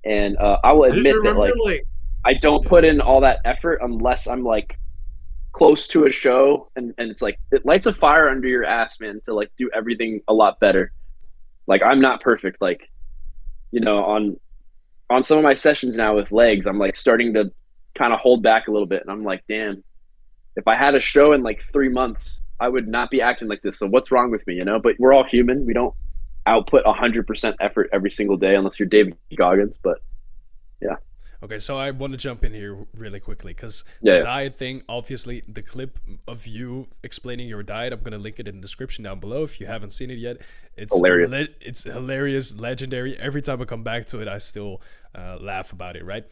And I will admit that like I don't put in all that effort unless I'm like close to a show, and it's like it lights a fire under your ass, man, to like do everything a lot better. Like I'm not perfect, like, you know, on some of my sessions now with legs, I'm like starting to kind of hold back a little bit, and I'm like, damn, if I had a show in like 3 months, I would not be acting like this. So what's wrong with me, you know? But we're all human. We don't output 100% effort every single day unless you're David Goggins. But yeah. Okay, so I want to jump in here really quickly because the diet thing, obviously, the clip of you explaining your diet, I'm going to link it in the description down below if you haven't seen it yet. It's hilarious. It's hilarious, legendary. Every time I come back to it, I still laugh about it, right?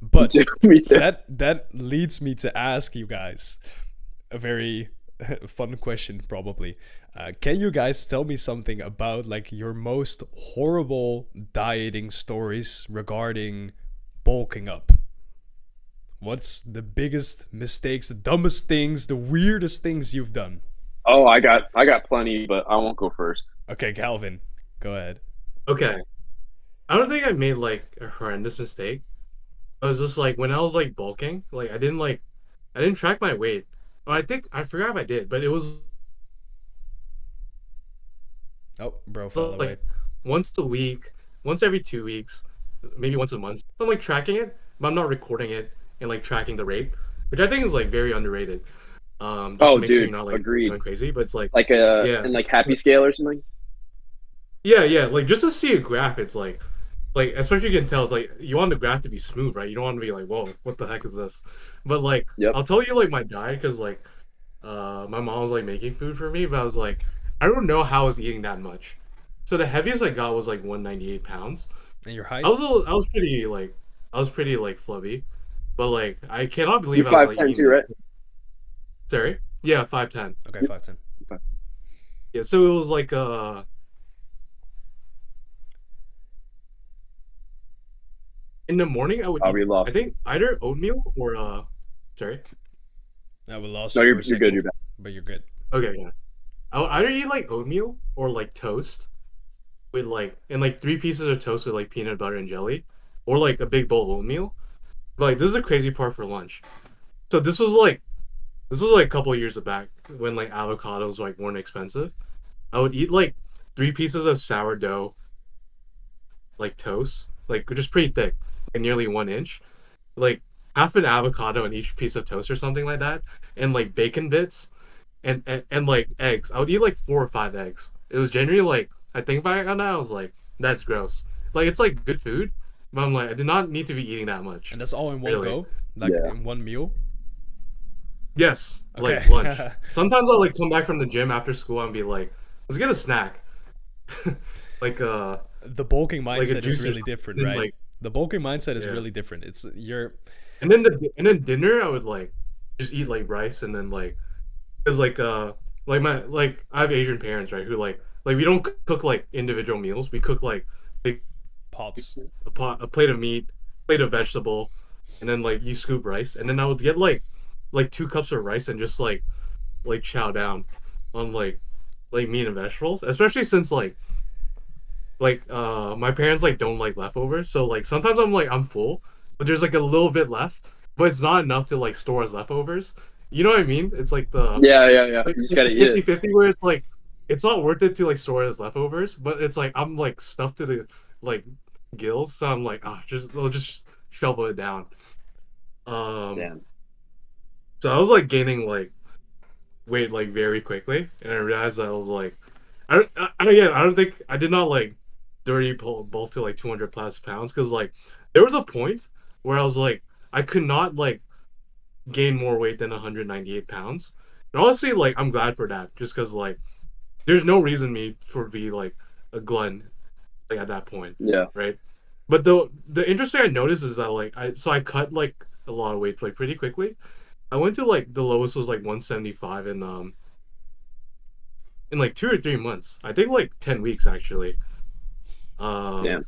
But me too. That leads me to ask you guys a very fun question, probably. Can you guys tell me something about like your most horrible dieting stories regarding bulking up? What's the biggest mistakes, the dumbest things, the weirdest things you've done? Oh, I got plenty, but I won't go first. Okay, Calvin, go ahead. Okay. I don't think I made like a horrendous mistake. It was just like when I was like bulking, like I didn't track my weight. Or I forgot if I did, but it was bro fell away. Like once a week, once every 2 weeks, maybe once a month. I'm like tracking it, but I'm not recording it and like tracking the rate, which I think is like very underrated. Just to make sure you're not like agreed. Going crazy, but it's like in like happy scale or something. Yeah, like just to see a graph, it's like especially you can tell it's like you want the graph to be smooth, right? You don't want to be like, whoa, what the heck is this? But like I'll tell you like my diet because like my mom was like making food for me, but I was like, I don't know how I was eating that much. So the heaviest I got was like 198 pounds. And your height? I was pretty like flubby, but like I cannot You're believe I was like 5'10" eating. too, right? Sorry, yeah, 5'10". Okay, 5'10". Yeah, so it was like in the morning I would Probably eat, I lost. think either oatmeal or sorry. I will lost No, you you're for a you're second, good. You're back. but you're good. Okay, yeah. I would either eat like oatmeal or like toast with like and like 3 pieces of toast with like peanut butter and jelly, or like a big bowl of oatmeal. But, like this is a crazy part for lunch. So this was like a couple of years back when like avocados like weren't expensive. I would eat like 3 pieces of sourdough like toast, like just pretty thick, like nearly 1 inch, like half an avocado in each piece of toast or something like that, and like bacon bits and like eggs. I would eat like 4 or 5 eggs. It was generally like I think back on that, I was like, that's gross. Like it's like good food, but I'm like I did not need to be eating that much. And that's all in one Really? go? Like Yeah. in one meal? Yes, like Okay. lunch. Sometimes I'll like come back from the gym after school and be like, let's get a snack. like The bulking like a mindset juice is or really different, something, right? like The bulking mindset is yeah. really different. It's you're And then dinner I would like just eat like rice and then like cuz like my like I have Asian parents, right, who like we don't cook like individual meals. We cook like big pots. a plate of meat, plate of vegetable, and then like you scoop rice and then I would get like 2 cups of rice and just like chow down on like meat and vegetables, especially since my parents like don't like leftovers, so like sometimes I'm full but there's like a little bit left, but it's not enough to like store as leftovers. You know what I mean? It's like the Yeah. You like just gotta eat it. 50-50 where it's like it's not worth it to like store it as leftovers, but it's like I'm like stuffed to the like gills, so I'm like I'll just shovel it down. Damn. So I was like gaining like weight like very quickly, and I realized I was like, I don't think I did not like dirty pull both to like 200 plus pounds, because like there was a point where I was like I could not like gain more weight than 198 pounds. And honestly, like I'm glad for that, just because like there's no reason me for to be like a glutton like at that point, Yeah. right? But the interesting I noticed is that like I cut like a lot of weight like pretty quickly. I went to like the lowest was like 175 in like 2 or 3 months. I think like 10 weeks actually. Damn.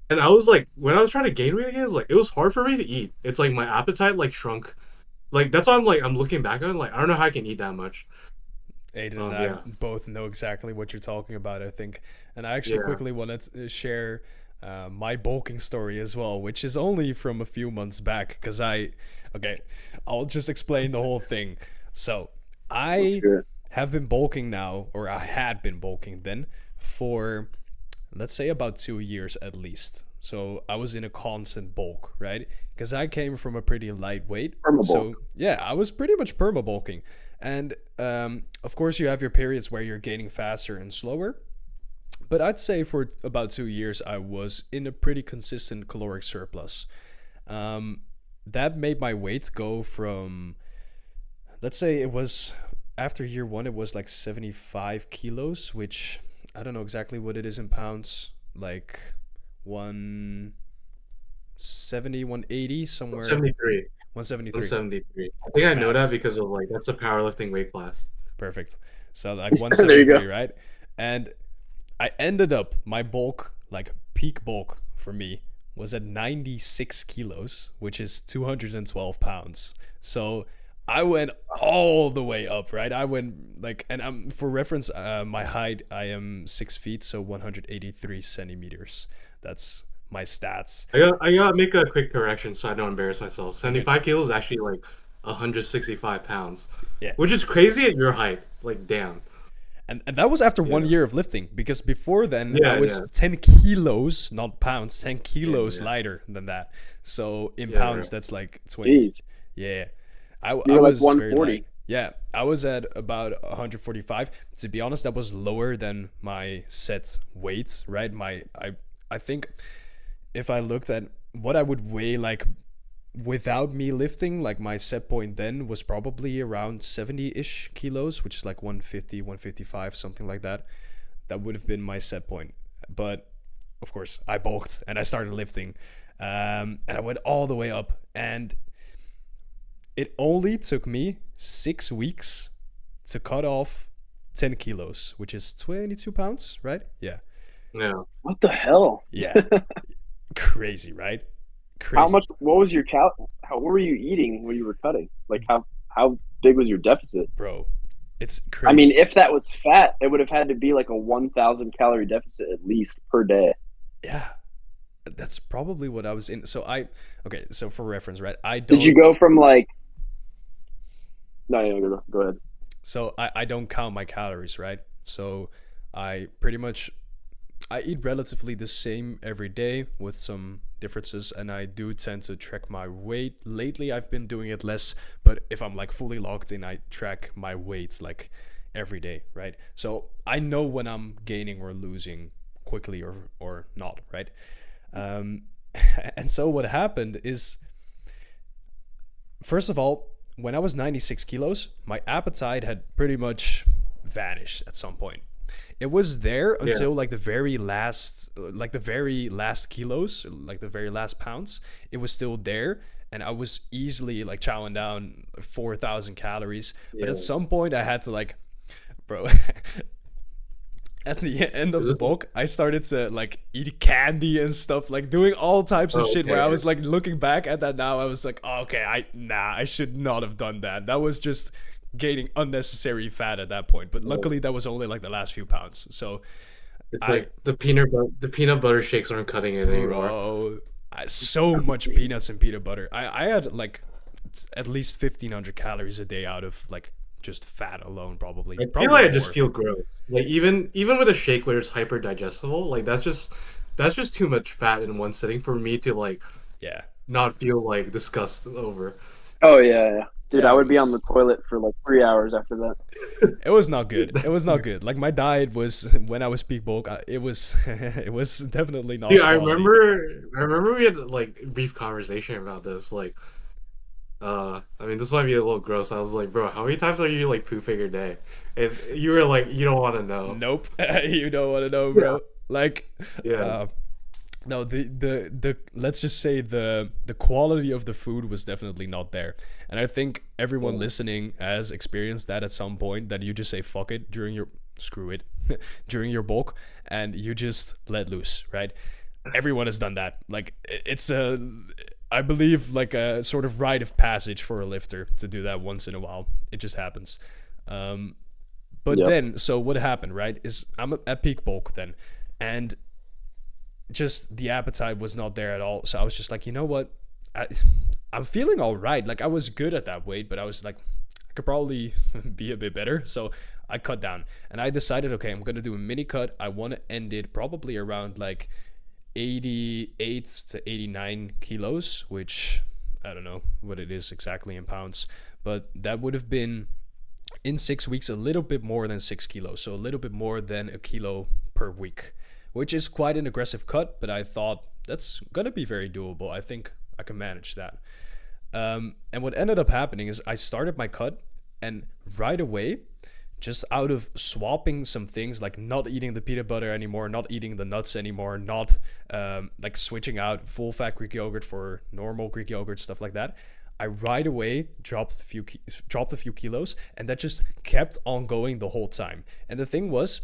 And I was like, when I was trying to gain weight again, it was hard for me to eat. It's like my appetite like shrunk. Like that's why I'm looking back on it, like I don't know how I can eat that much. Aiden and I Yeah. both know exactly what you're talking about, I think. And I actually Yeah. quickly wanted to share my bulking story as well, which is only from a few months back. Because I'll just explain the whole thing. So I Sure. have been bulking now, or I had been bulking then, for let's say about 2 years at least. So I was in a constant bulk, right? Because I came from a pretty lightweight. Perma-bulk. So yeah, I was pretty much perma bulking. And of course, you have your periods where you're gaining faster and slower. But I'd say for about 2 years, I was in a pretty consistent caloric surplus. That made my weight go from, let's say it was after year one, it was like 75 kilos, which I don't know exactly what it is in pounds, like 170, 180, somewhere. 73. 173. 173. I think I know Maths. that because of like that's a powerlifting weight class. Perfect. So like There you 173, go. right? And I ended up, my bulk, like peak bulk for me, was at 96 kilos, which is 212 pounds. So I went all the way up, right? I went like, and for reference, my height, I am 6 feet, so 183 centimeters. That's my stats. I gotta make a quick correction so I don't embarrass myself. 75 kilos is actually like 165 pounds. Yeah. Which is crazy at your height. Like damn. And that was after 1 Yeah. year of lifting, because before then Yeah, I was yeah. 10 kilos, not pounds, 10 kilos yeah. lighter than that. So in Yeah, pounds, right. that's like 20. Jeez. Yeah. I You were like was very 140. light. Yeah, I was at about 145. To be honest, that was lower than my set weight, right? I think if I looked at what I would weigh like without me lifting, like my set point then was probably around 70-ish kilos, which is like 150, 155, something like that. That would have been my set point. But of course, I bulked and I started lifting, and I went all the way up. And it only took me 6 weeks to cut off 10 kilos, which is 22 pounds, right? Yeah. Yeah. What the hell? Yeah. Crazy, right? Crazy. How much? What was your what were you eating when you were cutting? Like how big was your deficit, bro? It's crazy. I mean, if that was fat, it would have had to be like a 1,000 calorie deficit at least per day. Yeah, that's probably what I was in. So so for reference, right? Did you go from like? No, go ahead. So I don't count my calories, right? So I eat relatively the same every day with some differences, and I do tend to track my weight. Lately I've been doing it less, but if I'm like fully logged in, I track my weights like every day, right? So I know when I'm gaining or losing quickly or not, right? And so what happened is, first of all, when I was 96 kilos, my appetite had pretty much vanished at some point. It was there until like the very last kilos, like the very last pounds. It was still there, and I was easily like chowing down 4,000 calories. Yeah. But at some point, I had to like, bro. At the end of the bulk, I started to like eat candy and stuff, like doing all types of shit. Where I was like looking back at that now, I was like, oh, okay, I should not have done that. That was just gaining unnecessary fat at that point. But luckily, that was only like the last few pounds. So it's like the peanut butter shakes aren't cutting it anymore. Bro, so much peanuts and peanut butter. I had like at least 1,500 calories a day out of like just fat alone, probably. I feel like I just feel gross. Like even with a shake where it's hyper digestible, like that's just too much fat in one sitting for me to like not feel like disgust over. Oh yeah. Dude, I would be on the toilet for like 3 hours after that. It was not good. It was not good. Like my diet was, when I was peak bulk, it was definitely not. Dude, I remember we had like a brief conversation about this. Like, I mean, this might be a little gross. I was like, bro, how many times are you like pooping a day? And you were like, you don't want to know. Nope. You don't want to know, bro. Yeah. Like, no, the let's just say the quality of the food was definitely not there. And I think everyone listening has experienced that at some point, that you just say fuck it during your during your bulk, and you just let loose, right? Everyone has done that. Like it's I believe like a sort of rite of passage for a lifter to do that once in a while. It just happens. But then, so what happened, right, is I'm at peak bulk then, and just the appetite was not there at all. So I was just like, you know what? I'm feeling all right. Like I was good at that weight, but I was like, I could probably be a bit better. So I cut down, and I decided, okay, I'm going to do a mini cut. I want to end it probably around like 88 to 89 kilos, which I don't know what it is exactly in pounds, but that would have been in 6 weeks a little bit more than 6 kilos. So a little bit more than a kilo per week, which is quite an aggressive cut, but I thought that's gonna be very doable. I think I can manage that. And what ended up happening is I started my cut, and right away, just out of swapping some things, like not eating the peanut butter anymore, not eating the nuts anymore, not like switching out full fat Greek yogurt for normal Greek yogurt, stuff like that, I right away dropped a few kilos, and that just kept on going the whole time. And the thing was,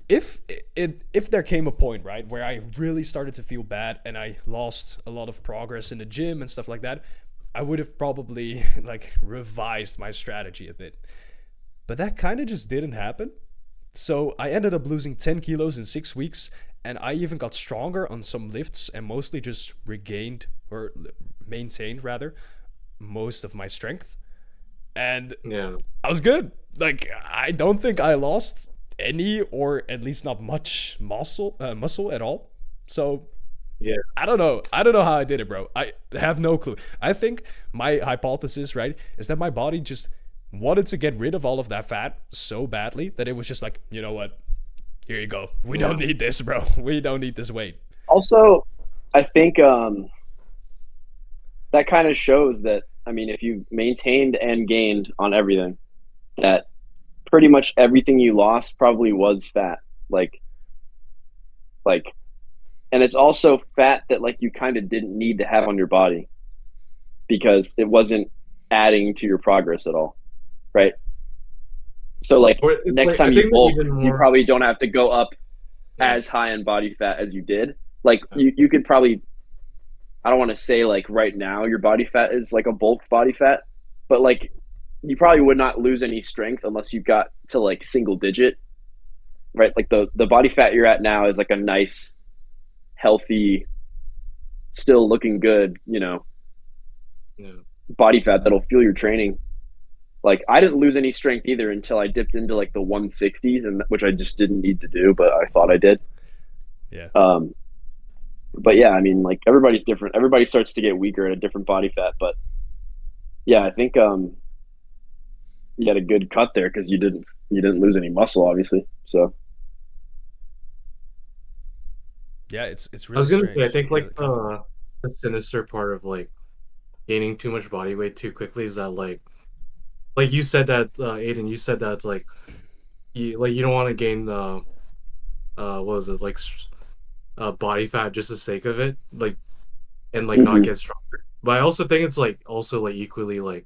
if there came a point, right, where I really started to feel bad and I lost a lot of progress in the gym and stuff like that, I would have probably like revised my strategy a bit. But that kind of just didn't happen. So I ended up losing 10 kilos in 6 weeks, and I even got stronger on some lifts and mostly just regained, or maintained rather, most of my strength. And I was good. Like I don't think I lost any, or at least not much muscle at all. So I don't know how I did it, bro. I have no clue. I think my hypothesis, right, is that my body just wanted to get rid of all of that fat so badly that it was just like, you know what, here you go, we don't need this, bro. We don't need this weight. Also, I think that kind of shows that, I mean, if you maintained and gained on everything, that pretty much everything you lost probably was fat. Like, and it's also fat that like you kind of didn't need to have on your body because it wasn't adding to your progress at all, right? So like Or it's next like, time I you think bulk, even you more. probably don't have to go up Yeah. as high in body fat as you did. Like you could probably, I don't want to say like right now your body fat is like a bulk body fat, but like you probably would not lose any strength unless you got to like single digit, right? Like the body fat you're at now is like a nice, healthy, still looking good, you know, Yeah. body fat that'll fuel your training. Like I didn't lose any strength either until I dipped into like the 160s, and which I just didn't need to do, but I thought I did. Yeah. But yeah, I mean, like everybody's different. Everybody starts to get weaker at a different body fat, but yeah, I think you had a good cut there because you didn't lose any muscle, obviously. So Yeah, it's I really was gonna strange. say, I think Yeah, like the sinister part of like gaining too much body weight too quickly is that like you said that Aidan, you said that like you don't want to gain what was it like body fat just the sake of it, like, and like not get stronger. But I also think it's like also like equally like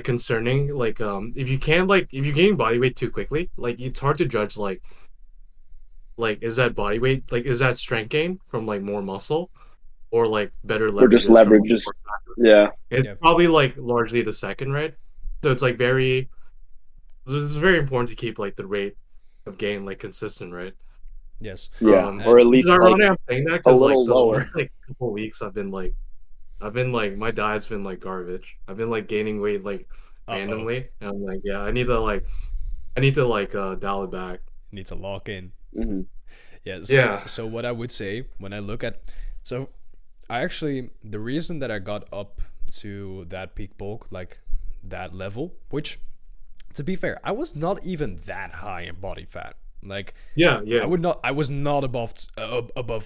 concerning, like if you can, like if you're gaining body weight too quickly, like it's hard to judge like is that body weight, like is that strength gain from like more muscle or like better or just leverages from leverage, just yeah. it's Yeah. probably like largely the second, right? So it's like very, this is very important to keep like the rate of gain like consistent, right? Yes. Yeah, Um, or at It's least like ironic I'm saying that a because like little the lower. last like couple of weeks I've been like my diet's been like garbage. I've been like gaining weight like Uh-oh. randomly, and I'm like, yeah, I need to dial it back. Need to lock in. Mhm. Yeah. Yeah. So what I would say when I look at, so I actually, the reason that I got up to that peak bulk, like that level, which to be fair, I was not even that high in body fat. Like Yeah, I was not above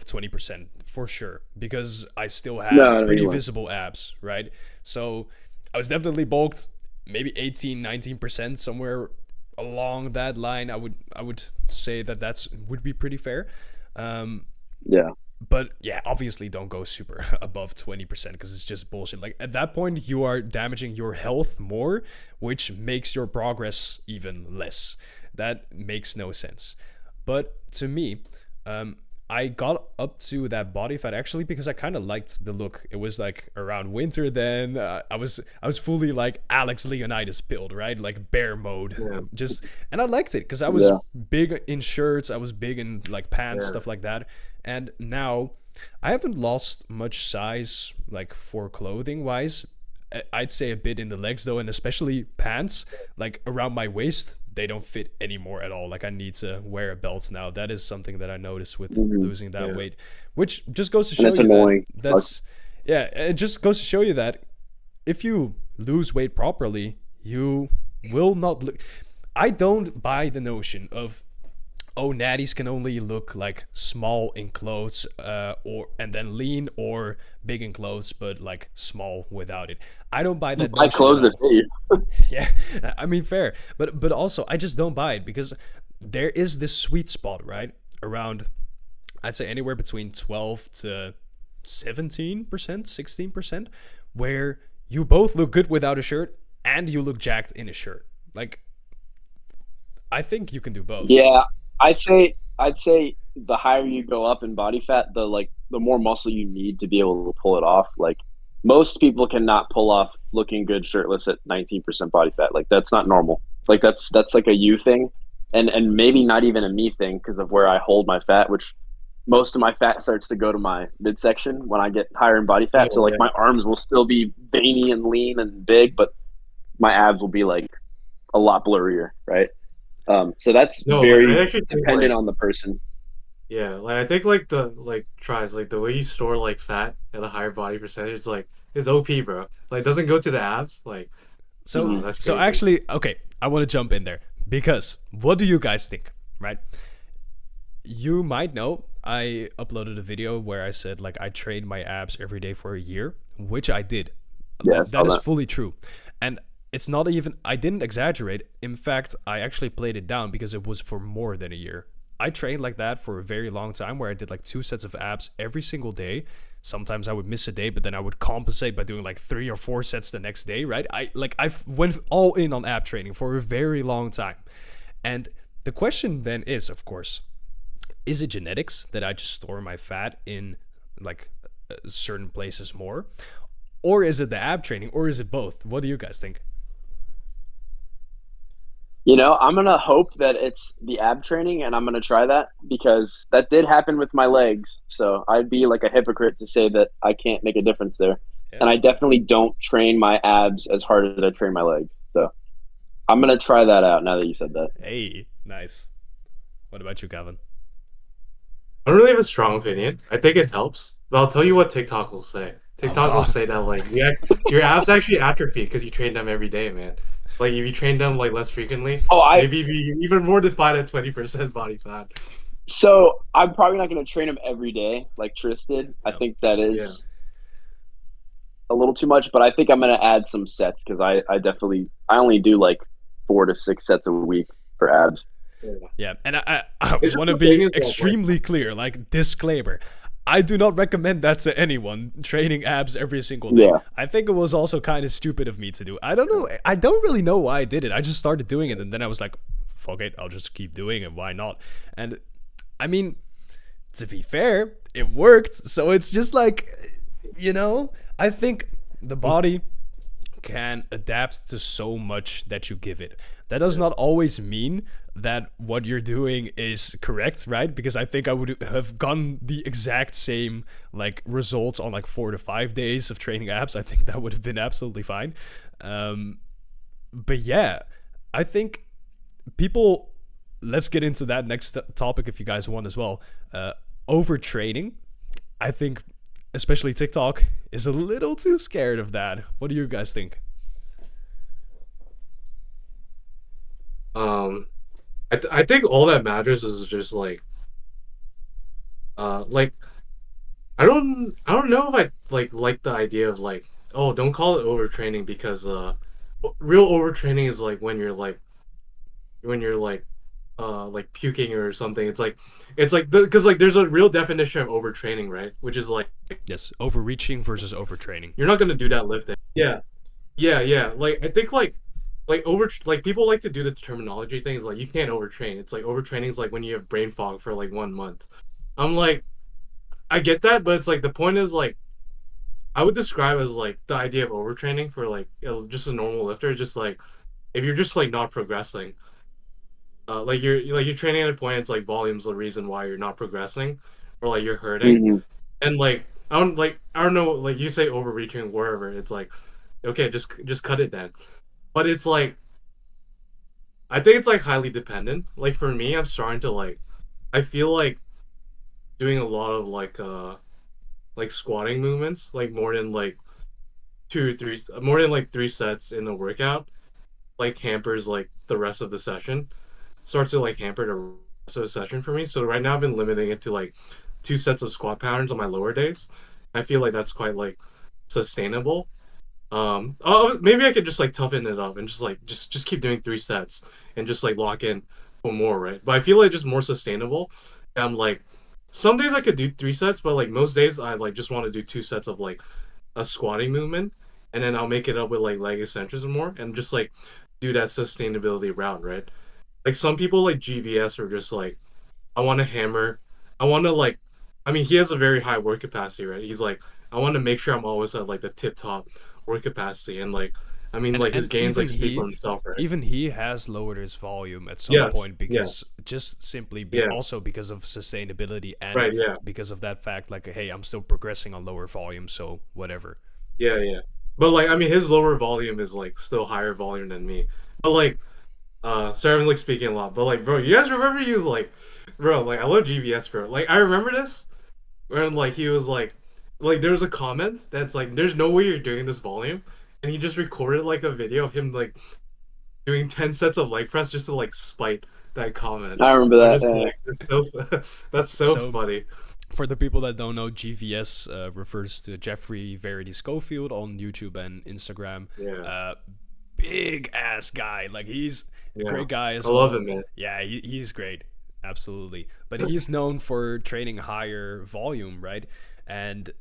20% for sure, because I still had No, pretty you weren't. visible abs, right? So I was definitely bulked maybe 18-19%, somewhere along that line. I would say that would be pretty fair. Yeah. But yeah, obviously don't go super above 20% because it's just bullshit. Like at that point, you are damaging your health more, which makes your progress even less. That makes no sense. But to me, I got up to that body fat actually because I kind of liked the look. It was like around winter then. I was fully like Alex Leonidas build, right? Like bear mode. Yeah. And I liked it because I was Yeah. big in shirts, I was big in like pants, Yeah. stuff like that. And now I haven't lost much size like for clothing wise. I'd say a bit in the legs though, and especially pants, like around my waist, they don't fit anymore at all. Like I need to wear a belt now. That is something that I noticed with losing that Yeah. weight, which just goes to And show it's you annoying. that's yeah, it just goes to show you that if you lose weight properly, you will not look. I don't buy the notion of, oh, natties can only look like small in clothes, or and then lean, or big in clothes but like small without it. I don't buy that Buy notion clothes at that all. fit you. Yeah, I mean fair, but also I just don't buy it because there is this sweet spot, right, around, I'd say anywhere between 12 to 17%, 16%, where you both look good without a shirt and you look jacked in a shirt. Like I think you can do both. Yeah, I'd say the higher you go up in body fat, the more muscle you need to be able to pull it off. Like most people cannot pull off looking good shirtless at 19% body fat. Like that's not normal. Like that's like a you thing, and maybe not even a me thing because of where I hold my fat, which most of my fat starts to go to my midsection when I get higher in body fat. So like my arms will still be veiny and lean and big, but my abs will be like a lot blurrier, right? So that's No, very I actually think, dependent like, on the person. yeah, like I think like the tries like the way you store like fat at a higher body percentage, it's OP, bro. Like it doesn't go to the abs. Like So that's so crazy. actually, okay, I want to jump in there because what do you guys think, right? You might know I uploaded a video where I said like I trained my abs every day for a year, which I did. Yeah, I saw That is that. fully true. And it's not even, I didn't exaggerate. In fact, I actually played it down because it was for more than a year. I trained like that for a very long time, where I did like 2 sets of abs every single day. Sometimes I would miss a day, but then I would compensate by doing like 3 or 4 sets the next day, right? I went all in on ab training for a very long time. And the question then is, of course, is it genetics that I just store my fat in like certain places more? Or is it the ab training? Or is it both? What do you guys think? You know, I'm going to hope that it's the ab training, and I'm going to try that, because that did happen with my legs. So I'd be like a hypocrite to say that I can't make a difference there. Yeah. And I definitely don't train my abs as hard as I train my legs. So I'm going to try that out now that you said that. Hey, nice. What about you, Calvin? I don't really have a strong opinion. I think it helps, but I'll tell you what TikTok will say. TikTok will say that like your abs actually atrophy because you train them every day, man. Like if you train them like less frequently, maybe be even more defined at 20% body fat. So I'm probably not going to train them every day like Tris did. I think that is a little too much, but I think I'm going to add some sets, because I only do like 4 to 6 sets a week for abs. Yeah, and I want to be extremely clear, like disclaimer. I do not recommend that to anyone, training abs every single day. Yeah. I think it was also kind of stupid of me to do. I don't know. I don't really know why I did it. I just started doing it, and then I was like, fuck it, I'll just keep doing it. Why not? And I mean, to be fair, it worked. So it's just like, you know, I think the body can adapt to so much that you give it. That does not always mean that what you're doing is correct, right? Because I think I would have gotten the exact same like results on like 4 to 5 days of training abs. I think that would have been absolutely fine. But yeah, I think people, let's get into that next topic if you guys want as well. Overtraining. I think especially TikTok is a little too scared of that. What do you guys think? I think all that matters is just like I don't know if I like the idea of like, oh, don't call it overtraining, because real overtraining is like when you're like puking or something. It's like because like there's a real definition of overtraining, right? Which is like, yes, overreaching versus overtraining. You're not gonna do that lifting. Yeah. Like I think like people like to do the terminology things like you can't overtrain. It's like overtraining is like when you have brain fog for like 1 month. I'm like, I get that, but it's like the point is like, I would describe as like the idea of overtraining for like just a normal lifter, just like if you're just like not progressing, like you're training at a point, it's like volume's the reason why you're not progressing, or like you're hurting, and like I don't know, like you say overreaching wherever, it's like, okay, just cut it then. But it's like, I think it's like highly dependent. Like for me, I'm starting to like, I feel like doing a lot of like squatting movements, like more than like 3 sets in a workout, like hampers like the rest of the session, starts to like hamper the rest of the session for me. So right now I've been limiting it to like 2 sets of squat patterns on my lower days. I feel like that's quite like sustainable. Maybe I could just like toughen it up and just like just keep doing 3 sets and just like lock in for more, right? But I feel like just more sustainable. I'm like, some days I could do 3 sets, but like most days I like just want to do 2 sets of like a squatting movement, and then I'll make it up with like leg extensions and more, and just like do that sustainability route, right? Like some people like GVS are just like, I want to hammer, I want to like, I mean, he has a very high work capacity, right? He's like, I want to make sure I'm always at like the tip top work capacity, and like, I mean, like his gains like speak for himself, right? Even he has lowered his volume at some point because just simply also because of sustainability and because of that fact, like, hey, I'm still progressing on lower volume, so whatever. Yeah. But like, I mean, his lower volume is like still higher volume than me. But like, sorry, I'm like speaking a lot, but like, bro, you guys remember he was like, bro, like I love GVS, bro. Like I remember this when like he was like there was a comment that's like, there's no way you're doing this volume, and he just recorded like a video of him like doing 10 sets of leg press just to like spite that comment. I remember that. Like, that's so funny. For the people that don't know, GVS refers to Jeffrey Verity Schofield on YouTube and Instagram. big ass guy. Like he's a Yeah. great guy as I well. love him, man. Yeah, he's great. Absolutely. But he's known for training higher volume, right? And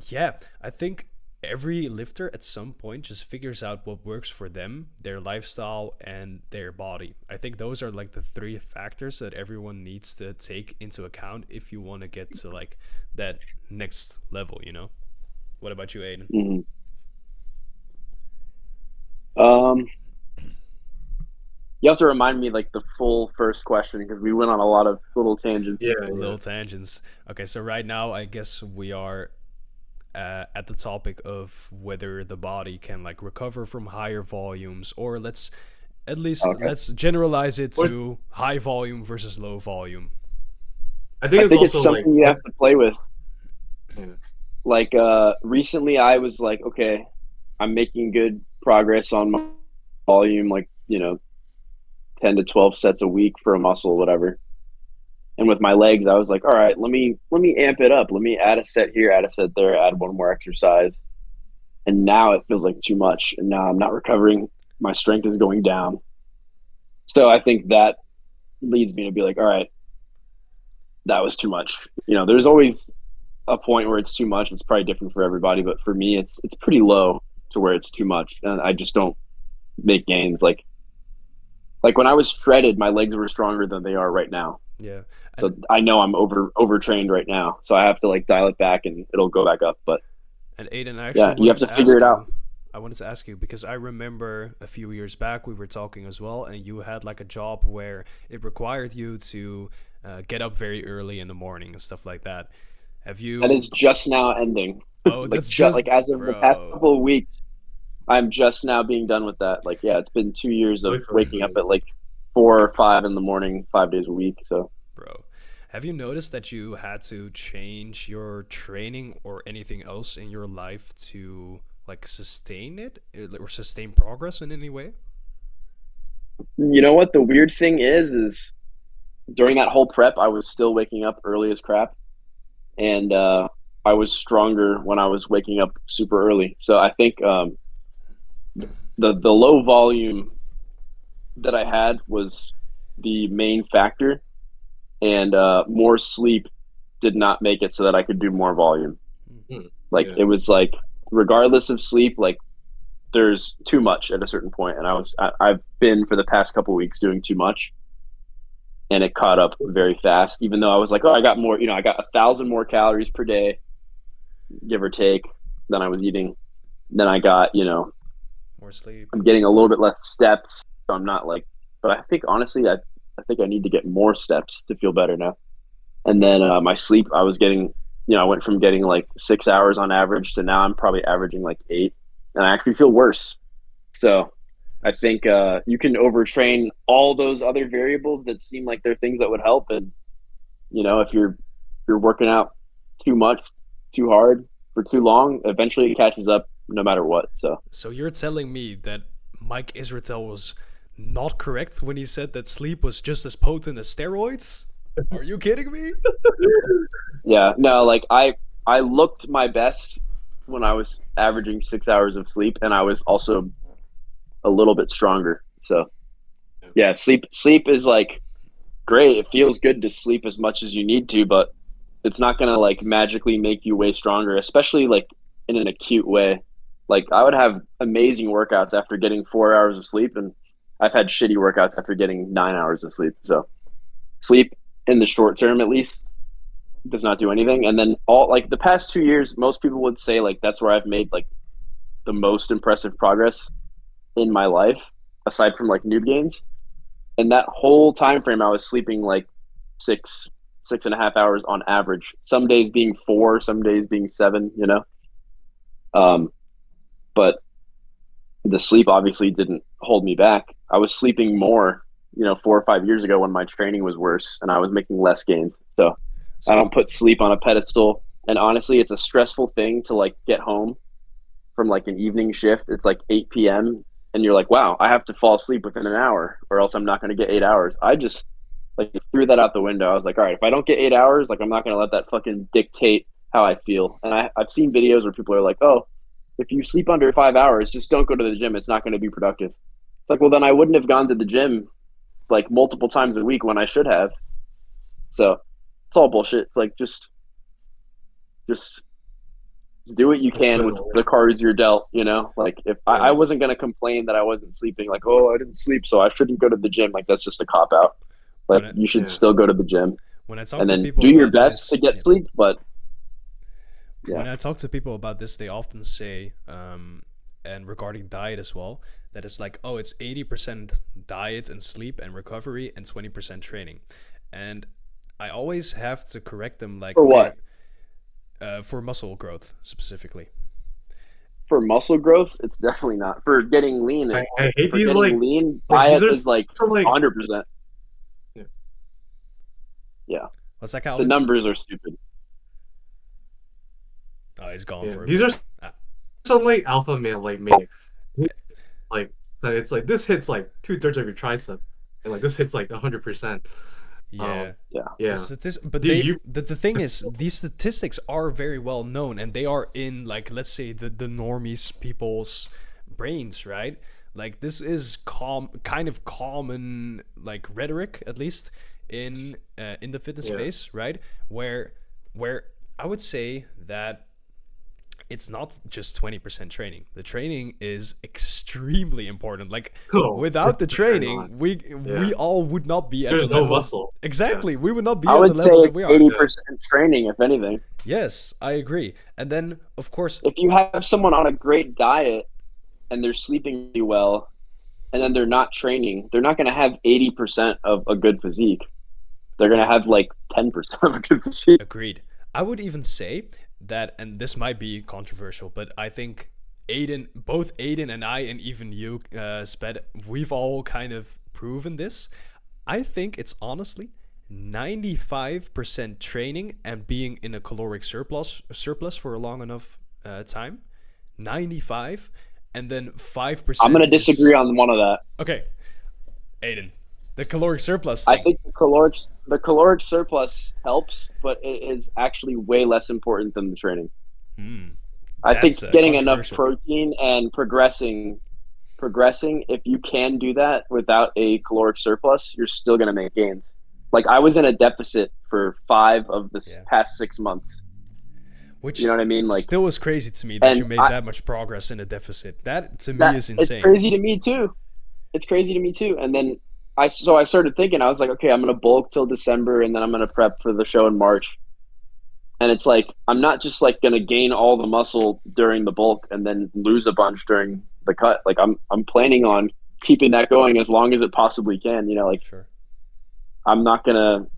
yeah, I think every lifter at some point just figures out what works for them, their lifestyle, and their body. I think those are like the three factors that everyone needs to take into account if you want to get to like that next level, you know? What about you, Aidan? Mhm. You have to remind me like the full first question because we went on a lot of little tangents. Yeah, Little tangents. Okay, so right now I guess we are at the topic of whether the body can like recover from higher volumes, or let's at least Okay. let's generalize it to high volume versus low volume. I think I it's think it's also something you have to play with. Yeah. Like recently I was like, okay, I'm making good progress on my volume, like, 10 to 12 sets a week for a muscle, whatever. And with my legs, I was like, all right, let me amp it up. Let me add a set here, add a set there, add one more exercise. And now it feels like too much. And now I'm not recovering. My strength is going down. So I think that leads me to be like, all right, that was too much. There's always a point where it's too much. It's probably different for everybody, but for me, it's pretty low to where it's too much. And I just don't make gains. Like when I was shredded, my legs were stronger than they are right now. Yeah. So I know I'm overtrained right now. So I have to like dial it back and it'll go back up. But And Aidan, I actually you have to figure it out. I wanted to ask you because I remember a few years back we were talking as well, and you had like a job where it required you to get up very early in the morning and stuff like that. Have you? That is just now ending. Oh, Like that's just like as of the past bro. couple of weeks, I'm just now being done with that. Like, yeah, it's been 2 years of waking up at like 4 or 5 in the morning, 5 days a week. So, Bro, have you noticed that you had to change your training or anything else in your life to like sustain it or sustain progress in any way? you know what? The weird thing is during that whole prep, I was still waking up early as crap. And I was stronger when I was waking up super early. So I think the low volume that I had was the main factor, and more sleep did not make it so that I could do more volume. Like it was like regardless of sleep, like there's too much at a certain point, and I've been for the past couple of weeks doing too much, and it caught up very fast. Even though I was like, oh, I got more, I got 1,000 more calories per day, give or take, than I was eating. Then I got, More sleep. I'm getting a little bit less steps, so I'm not like. But I think honestly, I think I need to get more steps to feel better now. And then my sleep, I was getting, I went from getting like 6 hours on average to now I'm probably averaging like 8, and I actually feel worse. So I think you can overtrain all those other variables that seem like they're things that would help, and if you're working out too much, too hard for too long, eventually it catches up no matter what. So you're telling me that Mike Israetel was not correct when he said that sleep was just as potent as steroids? Are you kidding me? Yeah, no, like I looked my best when I was averaging 6 hours of sleep, and I was also a little bit stronger. So yeah, sleep is like great. It feels good to sleep as much as you need to, but it's not gonna like magically make you way stronger, especially like in an acute way. Like I would have amazing workouts after getting 4 hours of sleep, and I've had shitty workouts after getting 9 hours of sleep. So sleep in the short term, at least, does not do anything. And then all like the past 2 years, most people would say like that's where I've made like the most impressive progress in my life, aside from like noob gains. And that whole time frame, I was sleeping like 6.5 hours on average. Some days being 4, some days being 7. But the sleep obviously didn't hold me back. I was sleeping more, 4 or 5 years ago when my training was worse, and I was making less gains. So I don't put sleep on a pedestal. And honestly, it's a stressful thing to like get home from like an evening shift. It's like 8 p.m. and you're like, wow, I have to fall asleep within an hour or else I'm not going to get 8 hours. I just like threw that out the window. I was like, all right, if I don't get 8 hours, like I'm not going to let that fucking dictate how I feel. And I've seen videos where people are like, oh, if you sleep under 5 hours, just don't go to the gym. It's not going to be productive. It's like, well, then I wouldn't have gone to the gym like multiple times a week when I should have. So it's all bullshit. It's like, just do what you can with the cards you're dealt, you know? Like, if I wasn't going to complain that I wasn't sleeping, like, oh, I didn't sleep, so I shouldn't go to the gym. Like, that's just a cop out. Like, you should still go to the gym. When I talk and to then people do your about best to get sleep, but when I talk to people about this, they often say, and regarding diet as well, that it's like, oh, it's 80% diet and sleep and recovery and 20% training. And I always have to correct them, like, for what? For muscle growth specifically. For muscle growth, it's definitely not. For getting lean, I hate these lean, diet is like 100%. Yeah. What's that, Calvin? The numbers are stupid. Oh, he's gone for these are some like alpha male like so it's like this hits like 2/3 of your tricep, and like this hits like 100%. Yeah. Yeah. But the thing is, these statistics are very well known, and they are in, like, let's say the normies people's brains, right? Like, this is kind of common, like, rhetoric, at least in the fitness space, right? Where I would say that it's not just 20% training. The training is extremely important. Like, without the training, we all would not be at the level. No muscle. Exactly. We would not be I at would the level say that we are. 80% training, if anything. Yes, I agree. And then, of course, if you have someone on a great diet and they're sleeping really well, and then they're not training, they're not going to have 80% of a good physique. They're going to have like 10% of a good physique. Agreed. I would even say that, and this might be controversial, but I think both Aidan and I, and even you, Sped, we've all kind of proven this. I think it's honestly 95% training and being in a caloric surplus for a long enough time. 95, and then 5%. I'm going to disagree on one of that. Okay, Aidan. The caloric surplus thing. I think the caloric surplus helps, but it is actually way less important than the training. I think getting enough protein and progressing, if you can do that without a caloric surplus, you're still going to make gains. Like, I was in a deficit for 5 of the past 6 months. Which, you know what I mean? Like, still is crazy to me that you made that much progress in a deficit. That, to me, is insane. It's crazy to me too. And then I started thinking, I was like, okay, I'm going to bulk till December, and then I'm going to prep for the show in March. And it's like, I'm not just like going to gain all the muscle during the bulk and then lose a bunch during the cut. Like, I'm planning on keeping that going as long as it possibly can, you know, like, sure. I'm not going to,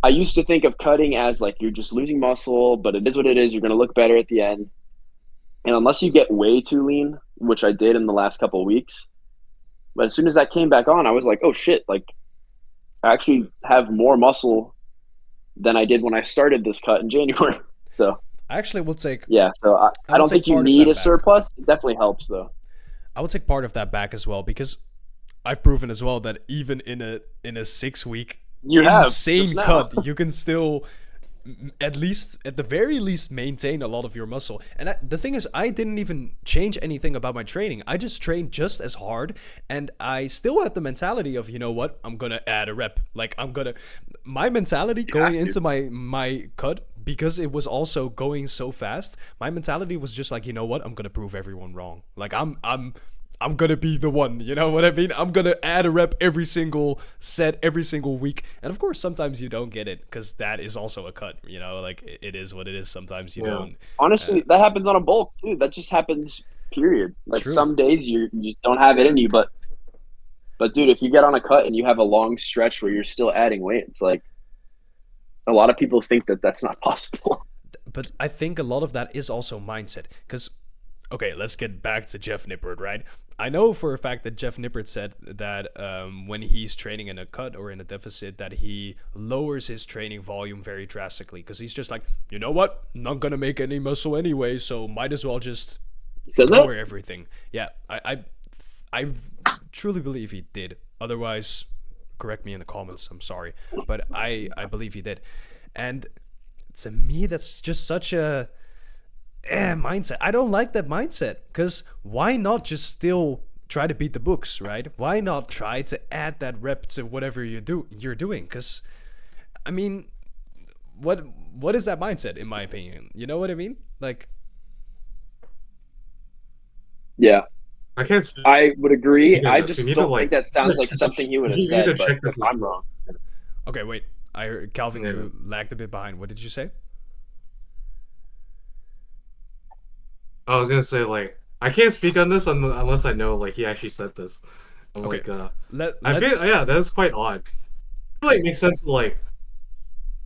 I used to think of cutting as like, you're just losing muscle, but it is what it is. You're going to look better at the end. And unless you get way too lean, which I did in the last couple of weeks, but as soon as that came back on, I was like, oh shit, like, I actually have more muscle than I did when I started this cut in January. So I actually will take... Yeah, so I don't think you need a surplus. It definitely helps, though. I would take part of that back as well, because I've proven as well that even in a 6-week insane cut, you can still... at the very least maintain a lot of your muscle. And the thing is, I didn't even change anything about my training. I just trained just as hard, and I still had the mentality of, you know what, I'm gonna add a rep. Like, my mentality going into my cut, because it was also going so fast, my mentality was just like, you know what, I'm gonna prove everyone wrong. Like, I'm gonna be the one, you know what I mean? I'm gonna add a rep every single set, every single week. And of course, sometimes you don't get it, because that is also a cut, you know? Like, it is what it is. Sometimes you don't. Honestly, that happens on a bulk, too. That just happens, period. Like, true. Some days you just don't have it in you, but dude, if you get on a cut and you have a long stretch where you're still adding weight, it's like, a lot of people think that that's not possible. But I think a lot of that is also mindset, because... Okay, let's get back to Jeff Nippert, right? I know for a fact that Jeff Nippert said that when he's training in a cut or in a deficit, that he lowers his training volume very drastically, because he's just like, you know what? I'm not going to make any muscle anyway, so might as well just lower everything. Yeah, I truly believe he did. Otherwise, correct me in the comments. I'm sorry. But I believe he did. And to me, that's just such a... mindset. I don't like that mindset, because why not just still try to beat the books, right? Why not try to add that rep to whatever you're doing? Because I mean, what is that mindset, in my opinion? You know what I mean? Like, Yeah, I can't. I would agree. I We just need don't to, think that sounds like something he would have you need said, to but check this if I'm wrong. okay, wait. I heard Calvin, Yeah. you lagged a bit behind. What did you say? I was gonna say, like, I can't speak on this unless I know, like, he actually said this. I'm Okay. like, Let's I feel, yeah, that's quite odd. I feel like it makes sense. Like,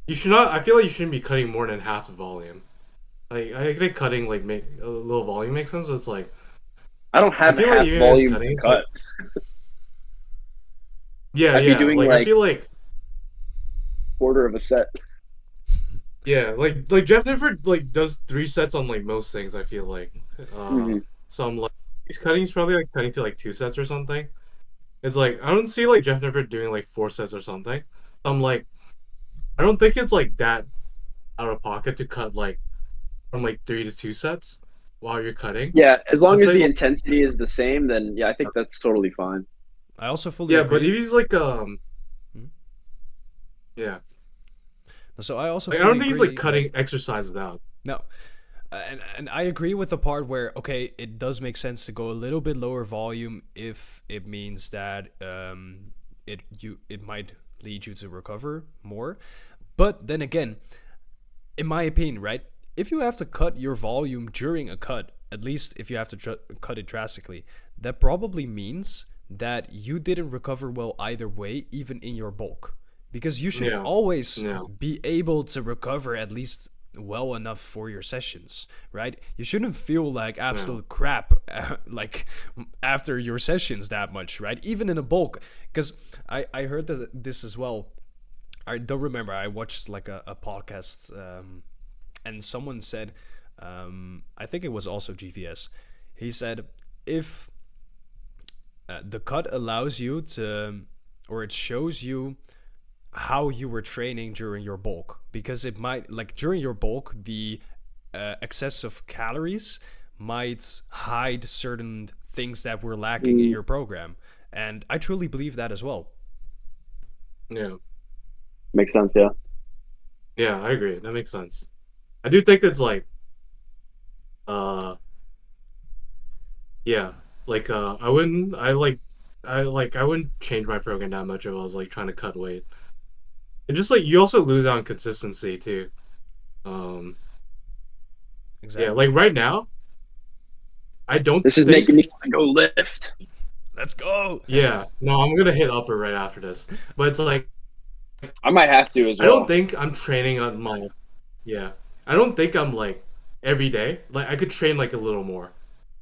you should not. I feel like you shouldn't be cutting more than half the volume. Like, I think cutting like a little volume makes sense, but it's like, I don't have feel half like you guys volume to cutting, cut. yeah, I'd be yeah. doing, Like, I like- feel like, Quarter of a set. yeah, like Jeff Nifford like does 3 sets on like most things. I feel like, Mhm. so I'm like, he's probably like cutting to like 2 sets or something. It's like I don't see like Jeff Nifford doing like 4 sets or something. I'm like, I don't think it's like that out of pocket to cut like from like 3 to 2 sets while you're cutting. Yeah, as long I'd as say, the like- intensity is the same, then yeah, I think that's totally fine. I also fully Yeah, agree. but if he's like yeah, So I also like, I fully don't think he's agree like cutting exercises out. No. And I agree with the part where, okay, it does make sense to go a little bit lower volume if it means that it might lead you to recover more. But then again, in my opinion, right, if you have to cut your volume during a cut, at least if you have to cut it drastically, that probably means that you didn't recover well either way, even in your bulk. Because you should always be able to recover at least well enough for your sessions, right? You shouldn't feel like absolute crap like after your sessions that much, right? Even in a bulk. Because I heard this as well. I don't remember. I watched like a podcast and someone said, I think it was also GVS. He said, if the cut allows you to, or it shows you how you were training during your bulk, because it might, like during your bulk, the excess of calories might hide certain things that were lacking in your program, and I truly believe that as well. Yeah, Makes sense, yeah. yeah, I agree. That makes sense. I do think it's like, yeah, like I wouldn't change my program that much if I was like trying to cut weight. And just like you also lose out on consistency too. Exactly. Yeah, like right now, I don't. This is making me want to go lift. Let's go. Yeah, no, I'm gonna hit upper right after this. But it's like I might have to as I well. don't think I'm training on my. Yeah, I don't think I'm like every day. Like I could train like a little more,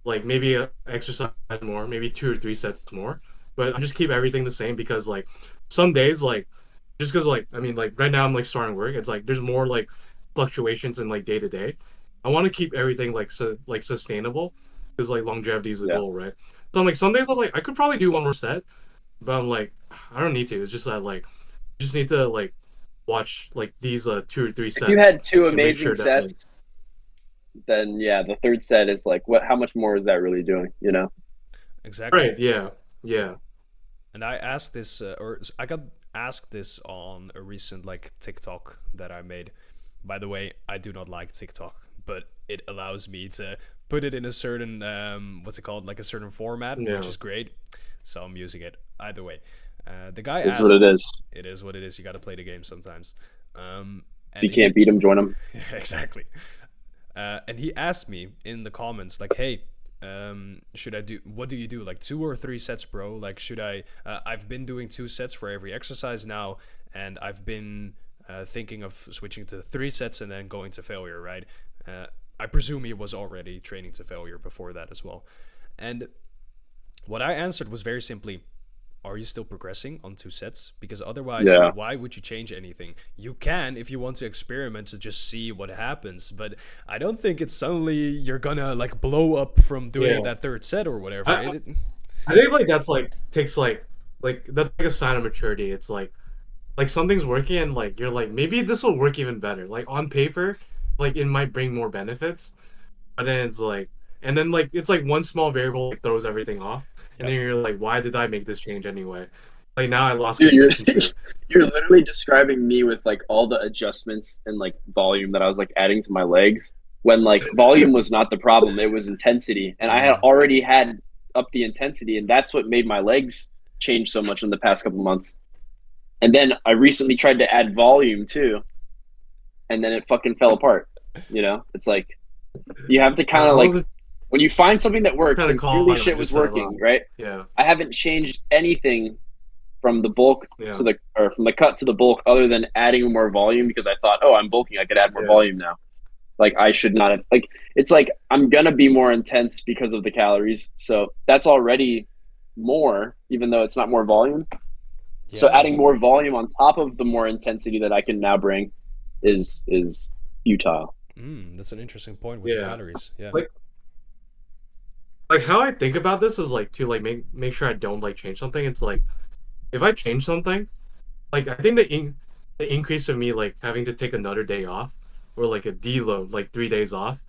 like maybe exercise more, maybe 2 or 3 sets more. But I just keep everything the same because like some days like. Just because, like, I mean, like, right now I'm, like, starting work. It's, like, there's more, like, fluctuations in, like, day-to-day. I want to keep everything, like, sustainable. Because, like, longevity is the goal, right? So, I'm, like, some days I'm, like, I could probably do 1 more set. But I'm, like, I don't need to. It's just that, like, you just need to, like, watch, like, these 2 or 3 sets. If you had 2 amazing sure that, sets, then, yeah, the 3rd set is, like, how much more is that really doing, you know? Exactly. Right, yeah, yeah. And I asked this, or I got asked this on a recent like TikTok that I made. By the way, I do not like TikTok, but it allows me to put it in a certain what's it called, like a certain format, which is great. So I'm using it either way. The guy asked, what it is. It is what it is. You got to play the game sometimes. And you can't beat them, join them. Exactly. And he asked me in the comments like, hey, what do you do, like 2 or 3 sets, bro? Like, should I I've been doing 2 sets for every exercise now, and I've been thinking of switching to 3 sets and then going to failure, right? I presume he was already training to failure before that as well. And what I answered was very simply, are you still progressing on 2 sets? Because otherwise, why would you change anything? You can, if you want to experiment, to just see what happens. But I don't think it's suddenly you're gonna like blow up from doing that 3rd set or whatever. I think like that's like takes like that's like a sign of maturity. It's like something's working and like you're like maybe this will work even better. Like on paper, like it might bring more benefits. but then it's like, and then like it's like one small variable like, throws everything off, and then you're like, why did I make this change anyway? Like now I lost Dude, consistency. you're literally describing me with like all the adjustments and like volume that I was like adding to my legs when like volume was not the problem, it was intensity, and I had already had up the intensity, and that's what made my legs change so much in the past couple months. And then I recently tried to add volume too, and then it fucking fell apart. You know, it's like you have to kind of like when you find something that works and clearly shit was working, right? Yeah. I haven't changed anything from the bulk to the or from the cut to the bulk other than adding more volume because I thought, oh, I'm bulking, I could add more volume now. Like I should not have like it's like I'm gonna be more intense because of the calories. So that's already more, even though it's not more volume. Yeah. So adding more volume on top of the more intensity that I can now bring is futile. That's an interesting point with calories. Yeah. Like how I think about this is like to like make sure I don't like change something. It's like if I change something, like I think the increase of me like having to take another day off or like a deload, like 3 days off,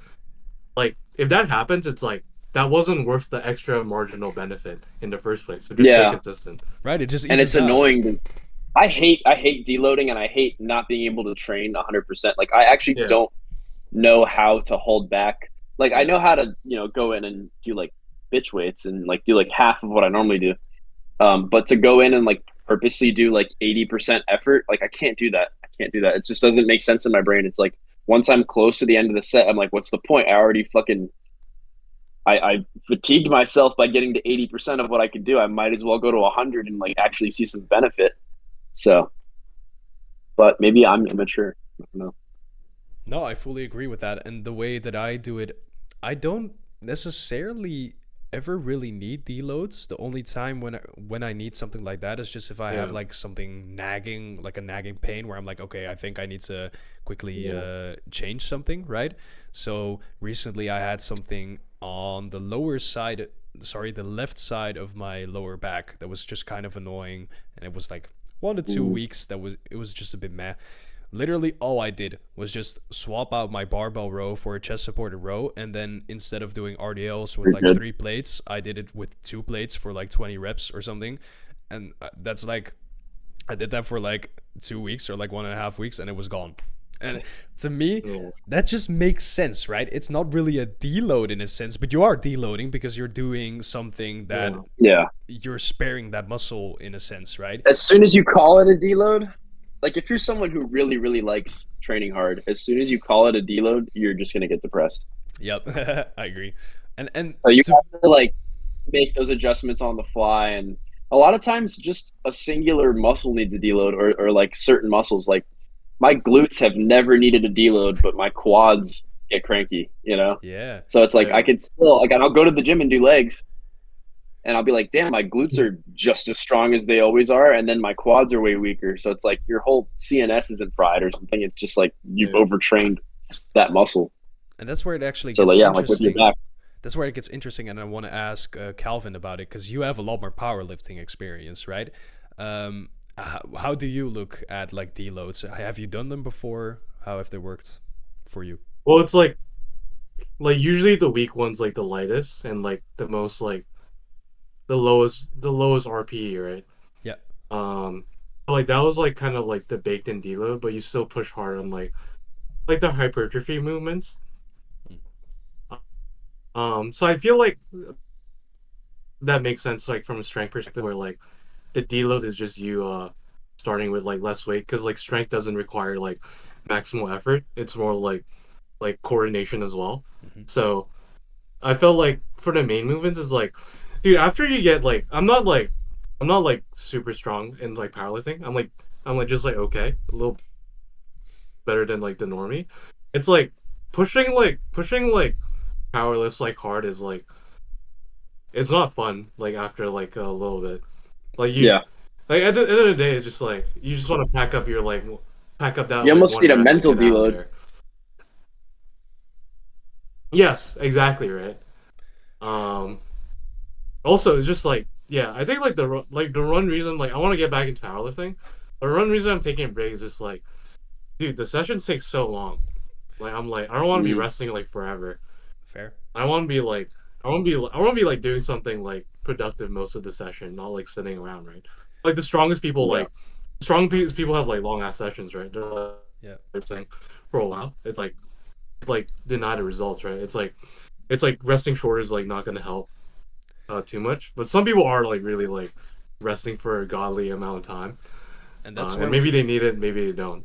like if that happens, it's like that wasn't worth the extra marginal benefit in the first place. So just stay consistent. Right. It just and it's annoying. I hate deloading and I hate not being able to train 100%. Like I actually don't know how to hold back. Like I know how to, you know, go in and do like bitch weights and like do like half of what I normally do. But to go in and like purposely do like 80% effort, like I can't do that. It just doesn't make sense in my brain. It's like once I'm close to the end of the set, I'm like, what's the point? I already fucking I fatigued myself by getting to 80% of what I could do. I might as well go to 100 and like actually see some benefit. So, but maybe I'm immature. I don't know. No, I fully agree with that. And the way that I do it, I don't necessarily ever really need deloads. The only time when I need something like that is just if I have like something nagging, like a nagging pain where I'm like, okay, I think I need to quickly change something, right? So recently I had something on the the left side of my lower back that was just kind of annoying, and it was like 1 to 2 weeks it was just a bit meh. Literally all I did was just swap out my barbell row for a chest supported row, and then instead of doing RDLs with like 3 plates, I did it with 2 plates for like 20 reps or something. And that's like I did that for like 2 weeks or like 1.5 weeks, and it was gone. And to me, that just makes sense, right? It's not really a deload in a sense, but you are deloading because you're doing something that you're sparing that muscle in a sense, right? As soon as you call it a deload, like if you're someone who really, really likes training hard, as soon as you call it a deload, you're just gonna get depressed. Yep, I agree. And so you have to like make those adjustments on the fly, and a lot of times just a singular muscle needs a deload, or like certain muscles. Like my glutes have never needed a deload, but my quads get cranky, you know? Yeah. So it's like I could still like I'll go to the gym and do legs, and I'll be like, damn, my glutes are just as strong as they always are, and then my quads are way weaker. So it's like your whole CNS isn't fried or something. It's just like you've overtrained that muscle. And that's where it actually gets interesting. Like with your back. That's where it gets interesting, and I want to ask Calvin about it, because you have a lot more powerlifting experience, right? How do you look at like deloads? Have you done them before? How have they worked for you? Well, it's like usually the weak one's like the lightest and like the most like the lowest RPE, right? Yeah. Like that was like kind of like the baked in deload, but you still push hard on like the hypertrophy movements. So I feel like that makes sense, like from a strength perspective, where like the deload is just you starting with like less weight, because like strength doesn't require like maximal effort. It's more like coordination as well. So I felt like for the main movements is like, dude, after you get like I'm not like super strong in like powerlifting. I'm like just like okay, a little better than like the normie. It's like pushing power lifts like hard is like it's not fun like after like a little bit. Like you like at the end of the day it's just like you just want to pack up that you almost need a mental deload. Yes, exactly, right. Also it's just like I think like the run reason like I want to get back into powerlifting. The run reason I'm taking a break is just like, dude, the sessions take so long. Like I'm like I don't want to be wrestling like forever. Fair. I want to be like, I want to be like doing something like productive most of the session, not like sitting around, right? Like the strongest people, Yeah. like strongest people have like long ass sessions, right? They're Yeah. like saying for a while. It's like deny the results, right? It's like resting short is like not gonna help too much. But some people are like really like resting for a godly amount of time, And that's and where maybe they need it, maybe they don't.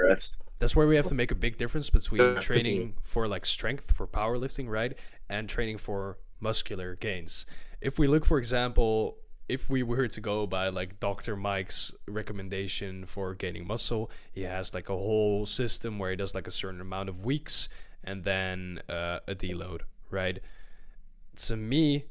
Rest. that's where we have to make a big difference between Yeah, training for like strength for powerlifting, right, and training for muscular gains. If we look, for example, if we were to go by like Dr. Mike's recommendation for gaining muscle, he has like a whole system where he does like a certain amount of weeks and then a deload, right? To me,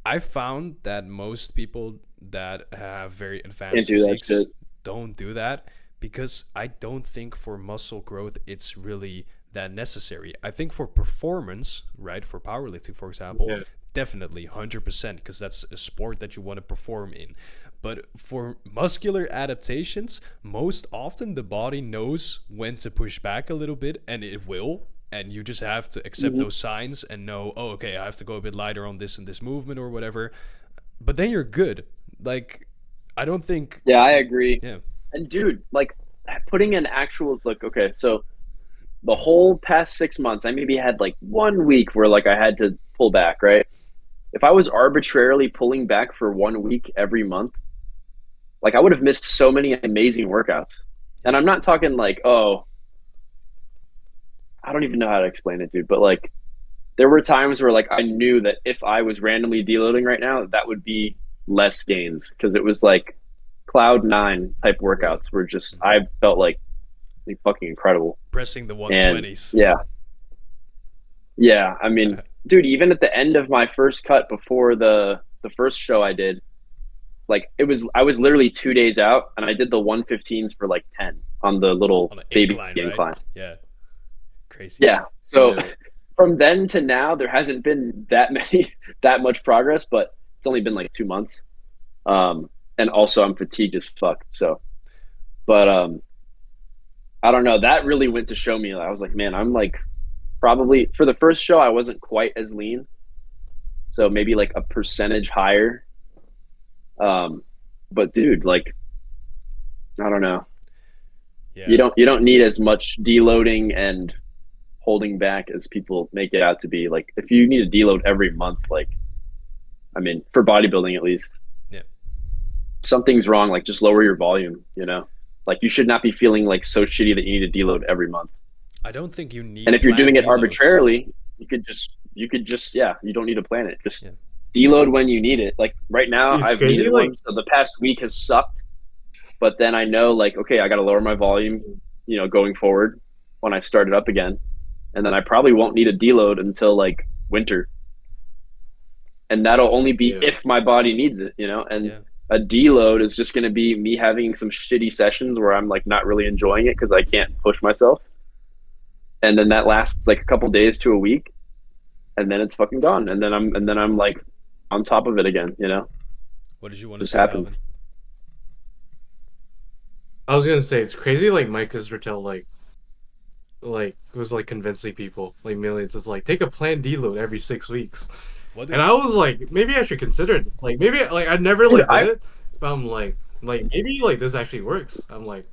I found that most people that have very advanced Can't do that physiques shit. don't do that because I don't think for muscle growth it's really that necessary. I think for performance, right, for powerlifting, for example, Yeah. definitely 100% because that's a sport that you want to perform in. But for muscular adaptations, most often the body knows when to push back a little bit, and it will. And you just have to accept those signs and know, oh, okay, I have to go a bit lighter on this and this movement or whatever. But then you're good. Like, I don't think. Yeah, I agree. Yeah. And dude, like putting an actual look, okay, so the whole past 6 months, I maybe had like 1 week where like I had to pull back, right? If I was arbitrarily pulling back for 1 week every month, like I would have missed so many amazing workouts. And I'm not talking like, oh, I don't even know how to explain it, dude, but like there were times where like I knew that if I was randomly deloading right now, that would be less gains because it was like cloud nine type workouts were just I felt like fucking incredible. Pressing the And 120s. yeah, I mean, dude, even at the end of my first cut before the first show I did, like I was literally 2 days out and I did the 115s for like 10 on the little On an baby incline, incline. right? Yeah. Crazy. Yeah. So Yeah. from then to now, there hasn't been that much progress, but it's only been like 2 months. And also I'm fatigued as fuck. So, but I don't know. That really went to show me. I was like, man, I'm like probably for the first show I wasn't quite as lean, so maybe like a percentage higher. But dude, like, I don't know. Yeah. You don't need as much deloading and holding back as people make it out to be. Like if you need a deload every month, like, I mean, for bodybuilding at least, Yeah. something's wrong. Like just lower your volume, you know, like you should not be feeling like so shitty that you need a deload every month. I don't think you need. And if you're doing it planned deloads. arbitrarily, you could just, yeah, you don't need to plan it. Just Yeah. deload when you need it. Like right now It's I've crazy, needed like- one. So the past week has sucked, but then I know like, okay, I got to lower my volume, you know, going forward when I start it up again. And then I probably won't need a deload until like winter. And that'll only be Yeah. if my body needs it, you know, and Yeah. a deload is just going to be me having some shitty sessions where I'm like not really enjoying it because I can't push myself. And then that lasts like a couple days to a week, and then it's fucking gone. And then I'm like on top of it again, you know. What did you want to This say, happens. Calvin? I was gonna say it's crazy. Like Mike Israetel, like was like convincing people, like millions. It's like take a planned deload every 6 weeks, What did, and I was like, maybe I should consider it. Like maybe like I never like Dude, did it, but I'm like maybe like this actually works. I'm like,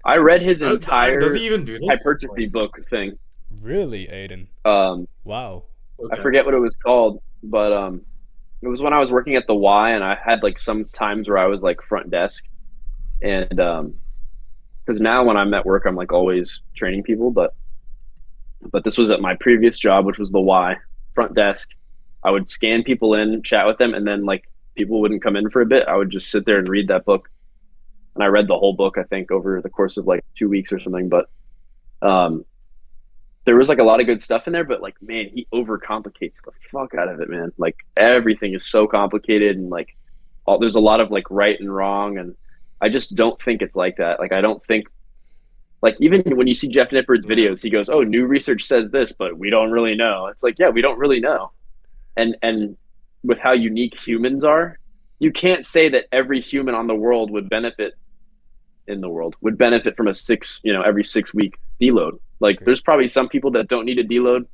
I read his entire does he even do this? hypertrophy book thing. really, Aidan? Wow. Okay. I forget what it was called, but it was when I was working at the Y, and I had like some times where I was like front desk, and because now when I'm at work, I'm like always training people, but this was at my previous job, which was the Y, front desk. I would scan people in, chat with them, and then like people wouldn't come in for a bit. I would just sit there and read that book, and I read the whole book I think over the course of like 2 weeks or something. But there was like a lot of good stuff in there, but like, man, he overcomplicates the fuck out of it, man. Like everything is so complicated, and like there's a lot of like right and wrong, and I just don't think it's like that. Like I don't think, like even when you see Jeff Nippard's videos, he goes, "Oh, new research says this, but we don't really know." It's like, yeah, we don't really know. And with how unique humans are, you can't say that every human on the world would benefit from a every 6 week deload. Like there's probably some people that don't need a deload,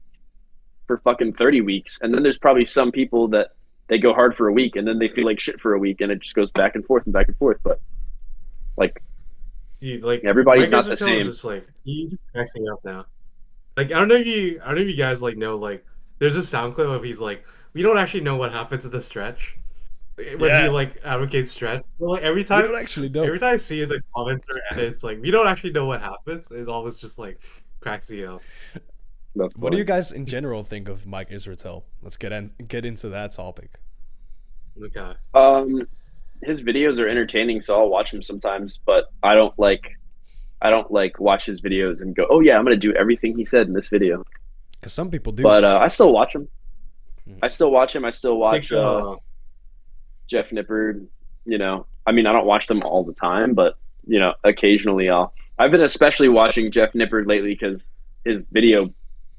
for fucking 30 weeks. And then there's probably some people that they go hard for a week and then they feel like shit for a week, and it just goes back and forth and back and forth. But like, Dude, like everybody's not the same. Just like you just cracking up now. Like I don't know if you guys like know, like there's a sound clip of he's like, we don't actually know what happens at the stretch when he like advocates stretch. But, like every time, we don't actually know. Every time I see it in the comments or edits, like we don't actually know what happens. It always just like cracks me up. What do you guys in general think of Mike Israetel? Let's get into that topic. Okay. His videos are entertaining, so I'll watch them sometimes, but I don't like watch his videos and go, oh yeah, I'm gonna do everything he said in this video. Because some people do. But I still watch him. I still watch him. I still watch Jeff Nippard. You know, I mean, I don't watch them all the time, but you know, occasionally I've been especially watching Jeff Nippard lately because his video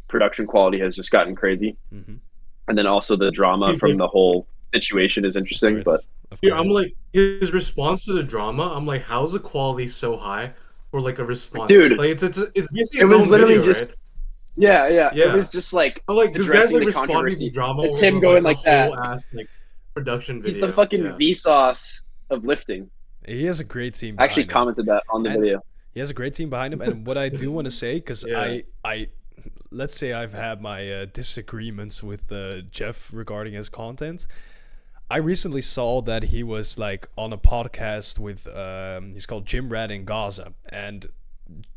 production quality has just gotten crazy. And then also the drama from the whole situation is interesting. But dude, I'm like, his response to the drama, I'm like, how's the quality so high for like a response? Dude, like it's basically it was literally video, just right? Yeah. It was just like, I'm like, this guy's like responding to drama. It's him going like that. Ass, like, production video. He's the fucking Vsauce of lifting. He has a great team. I actually commented that on the video. He has a great team behind him, and what I do want to say, because I let's say I've had my disagreements with Jeff regarding his content. I recently saw that he was like on a podcast with he's called Jim Rat in Gaza, and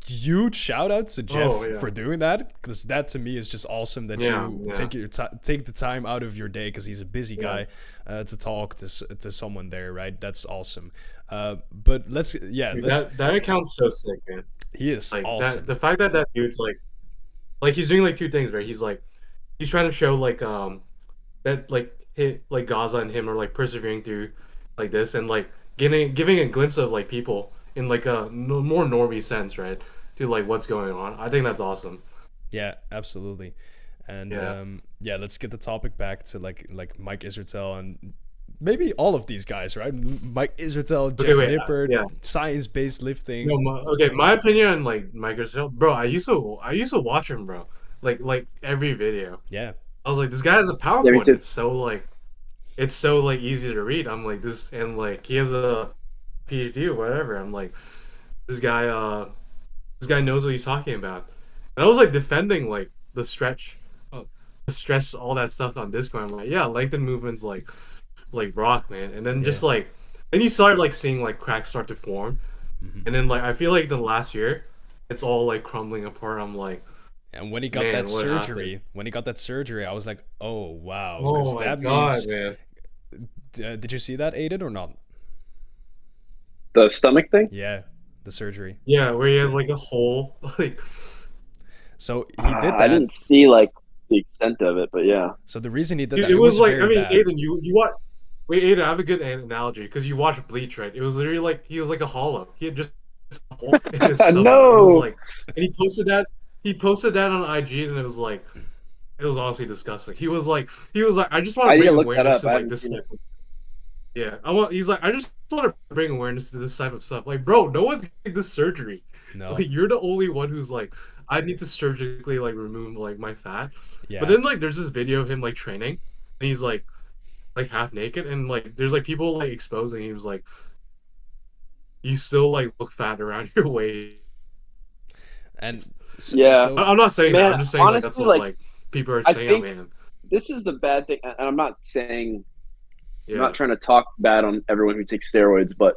huge shout out to Jeff for doing that, because that to me is just awesome that you take the time out of your day, because he's a busy guy, to talk to someone there, right? That's awesome. But let's Dude, that account's so sick, man. He is like awesome. The fact that dude's like he's doing like two things, right? He's trying to show like that like Gaza and him are like persevering through like this, and like giving a glimpse of like people in like a more normie sense, right? To like what's going on. I think that's awesome. Yeah, absolutely. And let's get the topic back to like Mike Israetel and maybe all of these guys, right? Mike Israetel, Jeff Nippard, science-based lifting. No, my opinion on like Mike Israetel, bro. I used to watch him, bro. Like every video. Yeah. I was like, this guy has a PowerPoint. It's so like easy to read. I'm like this, and like he has a PhD or whatever. I'm like, this guy knows what he's talking about. And I was like defending like the stretch, all that stuff on Discord. I'm like, yeah, lengthen movements like rock, man. And then just like, then you start like seeing like cracks start to form, and then like I feel like the last year, it's all like crumbling apart. I'm like. And when he got that surgery, I was like, "Oh wow!" Oh my god, man! Did you see that, Aidan, or not? The stomach thing? Yeah, the surgery. Yeah, where he has like a hole, like. So he did that. I didn't see like the extent of it, but yeah. So the reason he did that, it was like, I mean, bad. Aidan, you watch. Wait, Aidan, I have a good analogy because you watch Bleach, right? It was literally like he was like a hollow. He had just a hole in his stomach. No. It was like, and he posted that. He posted that on IG, and it was honestly disgusting. He was like, I just want to bring awareness to like this type of, he's like, I just want to bring awareness to this type of stuff. Like, bro, no one's getting this surgery. No, like, you're the only one who's like, I need to surgically like remove like my fat. Yeah. But then like, there's this video of him like training, and he's like half naked, and like, there's like people like exposing. He was like, you still like look fat around your waist. And I'm not saying that. I'm just saying honestly, that's what like people are saying. Man, this is the bad thing, and I'm not saying, I'm not trying to talk bad on everyone who takes steroids, but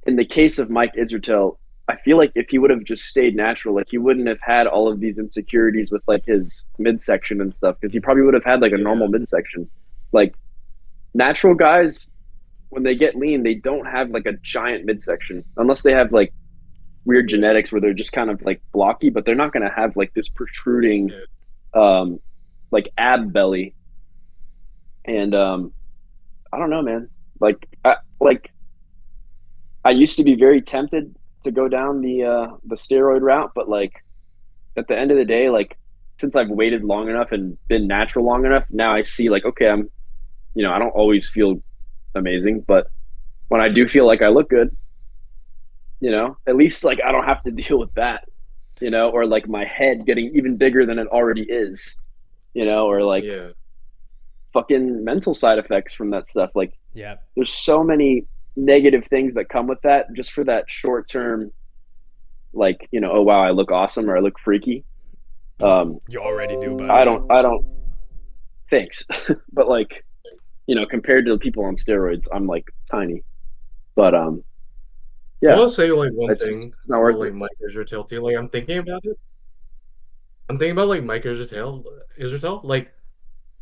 in the case of Mike Israetel, I feel like if he would have just stayed natural, like he wouldn't have had all of these insecurities with like his midsection and stuff, because he probably would have had like a normal midsection. Like natural guys, when they get lean, they don't have like a giant midsection unless they have like weird genetics where they're just kind of like blocky, but they're not going to have like this protruding like ab belly. And I don't know, man. I used to be very tempted to go down the steroid route, but like at the end of the day, like since I've waited long enough and been natural long enough, now I see like, okay, I don't always feel amazing, but when I do feel like I look good, at least like I don't have to deal with that, or like my head getting even bigger than it already is. you know, or like Yeah. fucking mental side effects from that stuff. Like Yeah. there's so many negative things that come with that just for that short term, like, you know, oh wow, I look awesome or I look freaky. You already do, by the I way. don't thanks. But like, you know, compared to the people on steroids, I'm like tiny. But I yeah, want to say like one it's just thing not about worth like it. Mike Israetel too. Like I'm thinking about it. I'm thinking about like Mike Israetel. Like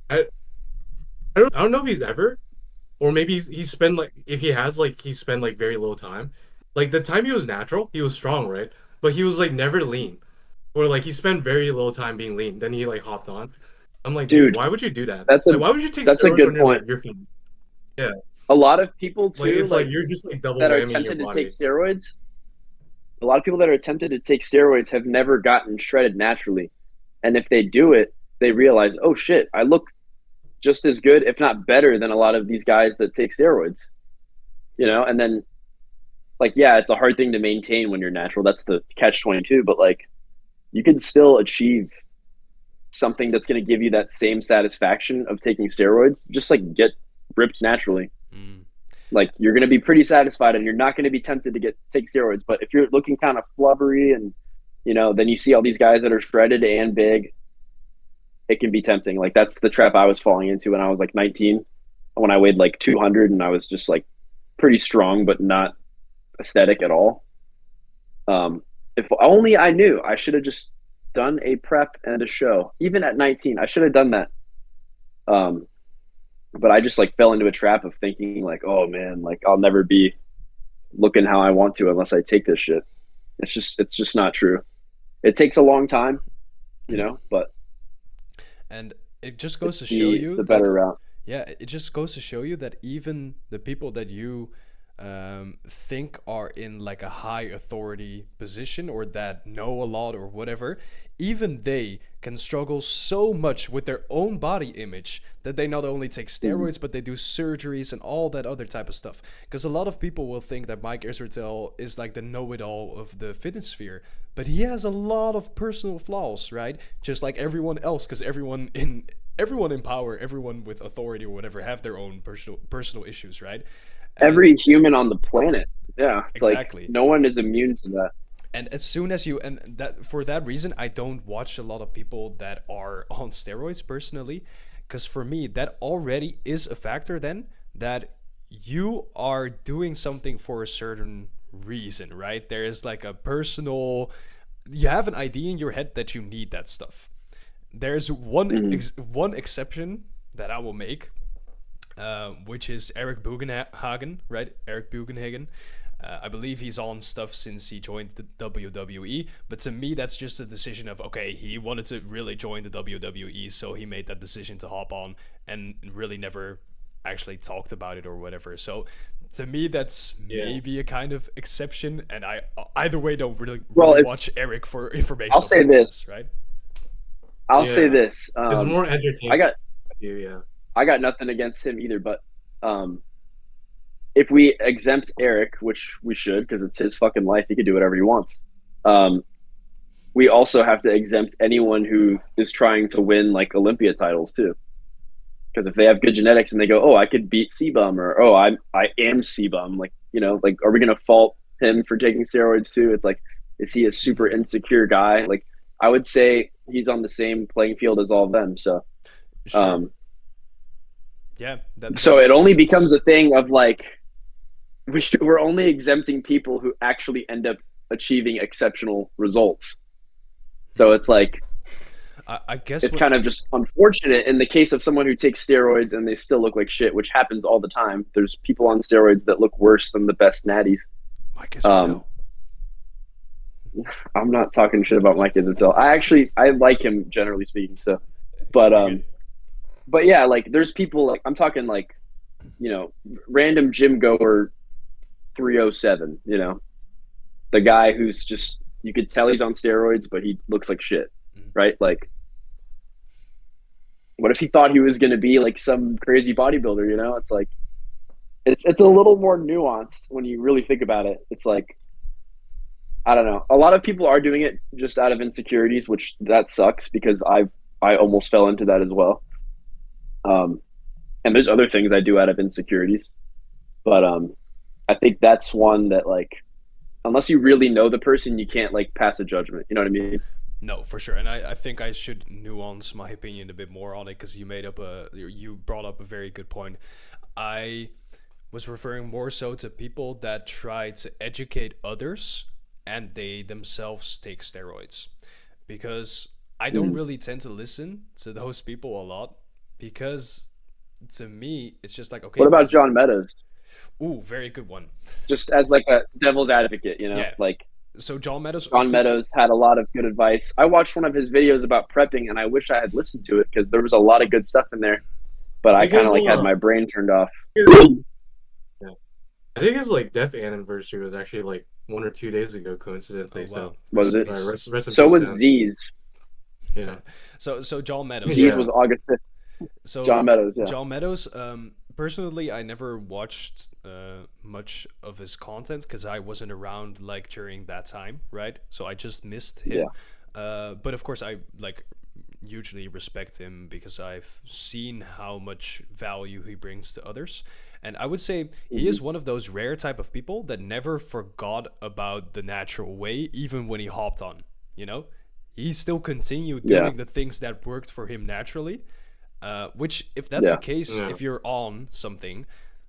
I, I don't know if he's ever, or maybe he's spent like if he has like he spent like very little time. Like the time he was natural, he was strong, right? But he was like never lean, or like he spent very little time being lean. Then he like hopped on. I'm like, dude, Dude, why would you do that? that's a Like, why would you take that's a steroids good when you're point. like you're fit? Yeah, A lot of people like too, it's like like you're just like double that are whammy in your tempted to take body. steroids, a lot of people that are tempted to take steroids have never gotten shredded naturally. And if they do it, they realize, oh shit, I look just as good, if not better, than a lot of these guys that take steroids. You know, and then like, yeah, it's a hard thing to maintain when you're natural. That's the catch 22. But like, you can still achieve something that's going to give you that same satisfaction of taking steroids. Just like get ripped naturally. Mm. Like you're going to be pretty satisfied, and you're not going to be tempted to take steroids. But if you're looking kind of flubbery, and you know, then you see all these guys that are shredded and big, it can be tempting. Like that's the trap I was falling into when I was like 19, when I weighed like 200 and I was just like pretty strong but not aesthetic at all. If only I knew, I should have just done a prep and a show. Even at 19, I should have done that. Um, but I just like fell into a trap of thinking like, oh man, like I'll never be looking how I want to unless I take this shit. It's just not true. It takes a long time, you know, but And it just goes to it's show the you the that, better route. yeah, it just goes to show you that even the people that you think are in like a high authority position or that know a lot or whatever, even they can struggle so much with their own body image that they not only take Mhm. steroids, but they do surgeries and all that other type of stuff. Because a lot of people will think that Mike Israetel is like the know-it-all of the fitness sphere, but he has a lot of personal flaws, right? Just like everyone else, because everyone in power, everyone with authority or whatever, have their own personal issues, right? And Every human on the planet. Yeah. It's like exactly. no one is immune to that. And as soon as you, and that for that reason, I don't watch a lot of people that are on steroids personally, because for me that already is a factor then that you are doing something for a certain reason, right? There is like a personal, you have an idea in your head that you need that stuff. There's Mhm. one exception that I will make, which is Eric Bugenhagen, right? Eric Bugenhagen. I believe he's on stuff since he joined the WWE, but to me, that's just a decision of, okay, he wanted to really join the WWE, so he made that decision to hop on and really never actually talked about it or whatever. So to me, that's Yeah. maybe a kind of exception, and I either way don't Well, really if watch Eric for I'll informational say purposes, this, right? I'll say Yeah. this. It's more I entertaining got to you, yeah. I got nothing against him either, but um, if we exempt Eric, which we should because it's his fucking life, he could do whatever he wants. Um, we also have to exempt anyone who is trying to win like Olympia titles too. Because if they have good genetics and they go, oh, I could beat C-Bum, or oh, I am C-Bum, like, you know, like, are we gonna fault him for taking steroids too? It's like, is he a super insecure guy? Like, I would say he's on the same playing field as all of them. So, Sure. um, Yeah. so it only makes sense. becomes a thing of like we're only exempting people who actually end up achieving exceptional results. So it's like I guess it's what kind of just unfortunate in the case of someone who takes steroids and they still look like shit, which happens all the time. There's people on steroids that look worse than the best natties. Mike is Um, I'm not talking shit about Mike Israetel. I like him generally speaking. So, but but yeah, like there's people like I'm talking like, you know, random gym goer 307. You know, the guy who's just you could tell he's on steroids, but he looks like shit, right? Like, what if he thought he was going to be like some crazy bodybuilder? You know, it's like it's a little more nuanced when you really think about it. It's like I don't know. A lot of people are doing it just out of insecurities, which that sucks because I almost fell into that as well. And there's other things I do out of insecurities, but I think that's one that, like, unless you really know the person, you can't like pass a judgment. You know what I mean? No, for sure. And I think I should nuance my opinion a bit more on it, because you brought up a very good point. I was referring more so to people that try to educate others and they themselves take steroids, because I don't really tend to listen to those people a lot, because to me it's just like, okay. What about John Meadows? Ooh, very good one. Just as like a devil's advocate, you know, Yeah. like So John Meadows had a lot of good advice. I watched one of his videos about prepping, and I wish I had listened to it because there was a lot of good stuff in there. But I kind of like had my brain turned off. Yeah. I think his like death anniversary was actually like 1 or 2 days ago, coincidentally. Oh, wow. So Was it? rest in So peace, was Sam. Z's. Yeah. So John Meadows. Z's Yeah. was August 5th. So John Meadows, yeah. John Meadows. Personally, I never watched much of his content because I wasn't around like during that time, right? So I just missed him. But of course, I like hugely respect him because I've seen how much value he brings to others. And I would say he is one of those rare type of people that never forgot about the natural way, even when he hopped on, you know? He still continued doing the things that worked for him naturally. Which, if that's the case, if you're on something,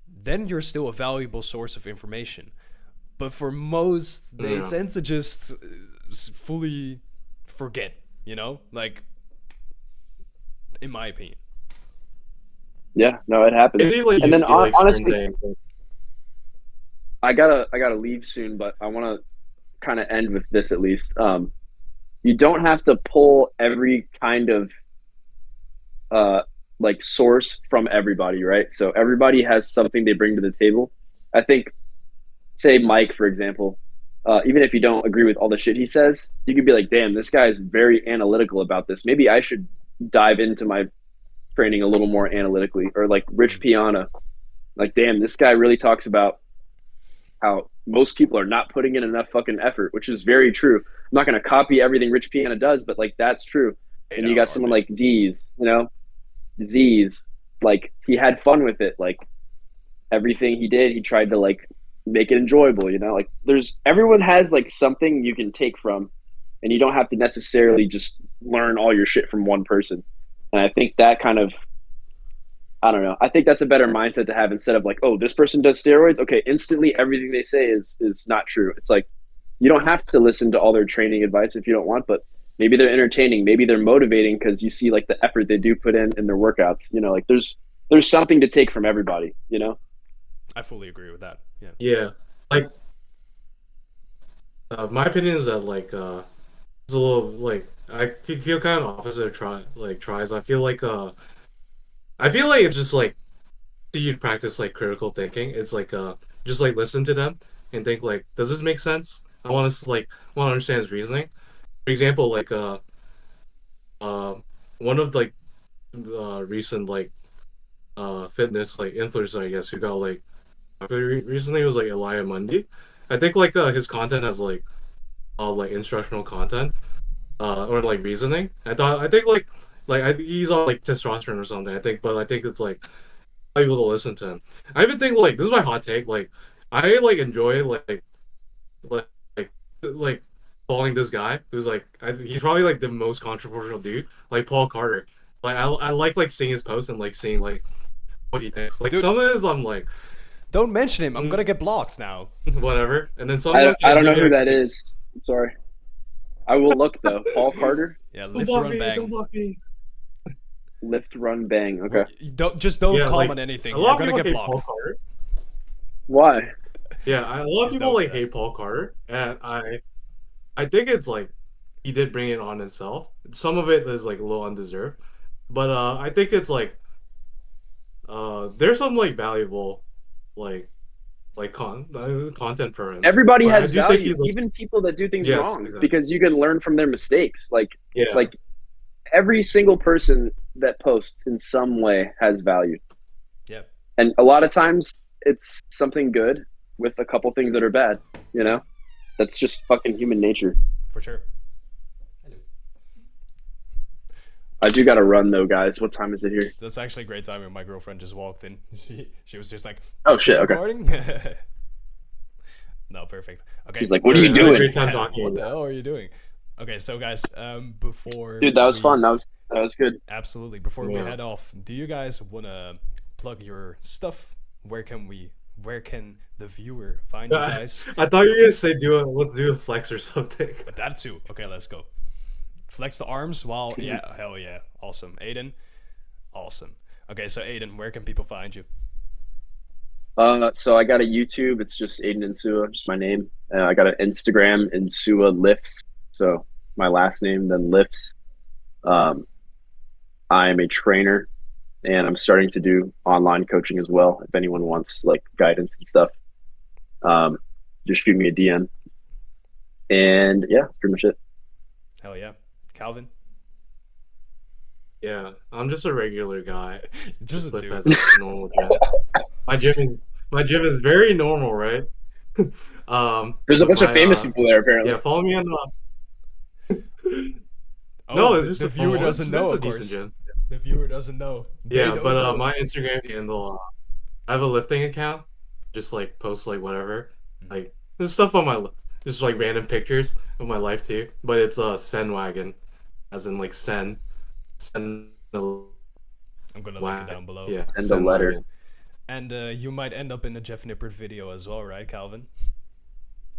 then you're still a valuable source of information. But for most, they tend to just fully forget, you know? Like, in my opinion. Yeah, no, it happens. Like, and then like honestly, I gotta leave soon, but I want to kind of end with this at least. You don't have to pull every kind of like source from everybody, right? So everybody has something they bring to the table. I think, say Mike, for example, even if you don't agree with all the shit he says, you could be like, damn, this guy is very analytical about this. Maybe I should dive into my training a little more analytically. Or like Rich Piana, like, damn, this guy really talks about how most people are not putting in enough fucking effort, which is very true. I'm not going to copy everything Rich Piana does, but like, that's true. And you got someone like Z's, you know, Z's, like, he had fun with it. Like, everything he did, he tried to like make it enjoyable, you know? Like, everyone has like something you can take from, and you don't have to necessarily just learn all your shit from one person. And I think that kind of, I don't know, I think that's a better mindset to have, instead of like, oh, this person does steroids, okay, instantly everything they say is not true. It's like, you don't have to listen to all their training advice if you don't want, but maybe they're entertaining, maybe they're motivating because you see like the effort they do put in their workouts, you know? Like, there's something to take from everybody, you know? I fully agree with that. Yeah, like my opinion is that like it's a little like I feel kind of opposite of tries. I feel like it's just like, do you practice like critical thinking? It's like just like listen to them and think like, does this make sense? I want to understand his reasoning. For example, like one of like recent like fitness like influencer, I guess, who got like recently was like Elijah Mundy. I think like his content has like instructional content or like reasoning. I think he's on like testosterone or something, I think, but I think it's like able to listen to him. I even think like, this is my hot take, like I like enjoy like following this guy who's like, he's probably like the most controversial dude, like Paul Carter. Like I like seeing his posts and like seeing like what he thinks. Like, dude, some of his I'm like, don't mention him. I'm gonna get blocked now. Whatever. And then some. I don't know who that is. I'm sorry. I will look though. Paul Carter. Yeah, lift, run, bang. Don't block me. Lift, run, bang. Okay. Don't comment anything. You're gonna get blocked. Why? Yeah, a lot of people like hate Paul Carter, and I think it's like he did bring it on himself. Some of it is like a little undeserved, but I think it's like there's some like valuable content for him. Everybody has value, even people that do things wrong, because you can learn from their mistakes. Like, it's like every single person that posts in some way has value. Yeah. And a lot of times it's something good with a couple things that are bad, you know? That's just fucking human nature. For sure. I do got to run though, guys. What time is it here? That's actually a great timing. My girlfriend just walked in. She was just like, Oh shit. Okay. recording? No, perfect. Okay. She's like, "What are you doing?" Great time talking. What the hell are you doing? Okay, so guys, before Dude, that was fun. That was good. Absolutely. Before we Yeah. head off, do you guys wanna plug your stuff? Where can the viewer find you guys? I thought you were gonna say let's do a flex or something. But that too. Okay, let's go. Flex the arms while hell yeah. Awesome. Aidan. Awesome. Okay, so Aidan, where can people find you? So I got a YouTube. It's just Aidan Insua, just my name. I got an Instagram, insualifts. So my last name, then lifts. I'm a trainer, and I'm starting to do online coaching as well. If anyone wants like guidance and stuff, just shoot me a DM. And yeah, that's pretty much it. Hell yeah. Calvin? Yeah, I'm just a regular guy. Just a live dude. as a normal gym. My gym is very normal, right? There's a but bunch of famous people there apparently. Yeah, follow me on. Oh, No, the, it's the just viewer a doesn't know, it's a of decent course. gym. The viewer doesn't know. They Yeah, don't but know. my Instagram handle, I have a lifting account. Just like post like whatever, like there's stuff on my just like random pictures of my life too. But it's a sendwagon, as in like send. I'm gonna link it down below. Yeah, Send a letter. sendwagon. And you might end up in the Jeff Nippert video as well, right, Calvin?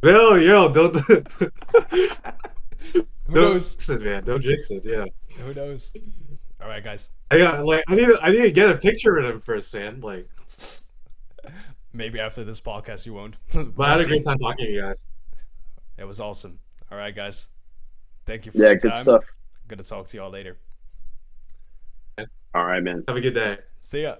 No, yo, don't. Who Don't knows? jinx it, man. Don't jinx it. Yeah. Who knows? All right, guys. I need to get a picture of him first, man. Like, Maybe after this podcast you won't. but I had a great time talking to you guys. It was awesome. All right, guys. Thank you for Yeah, your good time. stuff. I'm gonna talk to y'all later. All right, man. Have a good day. See ya.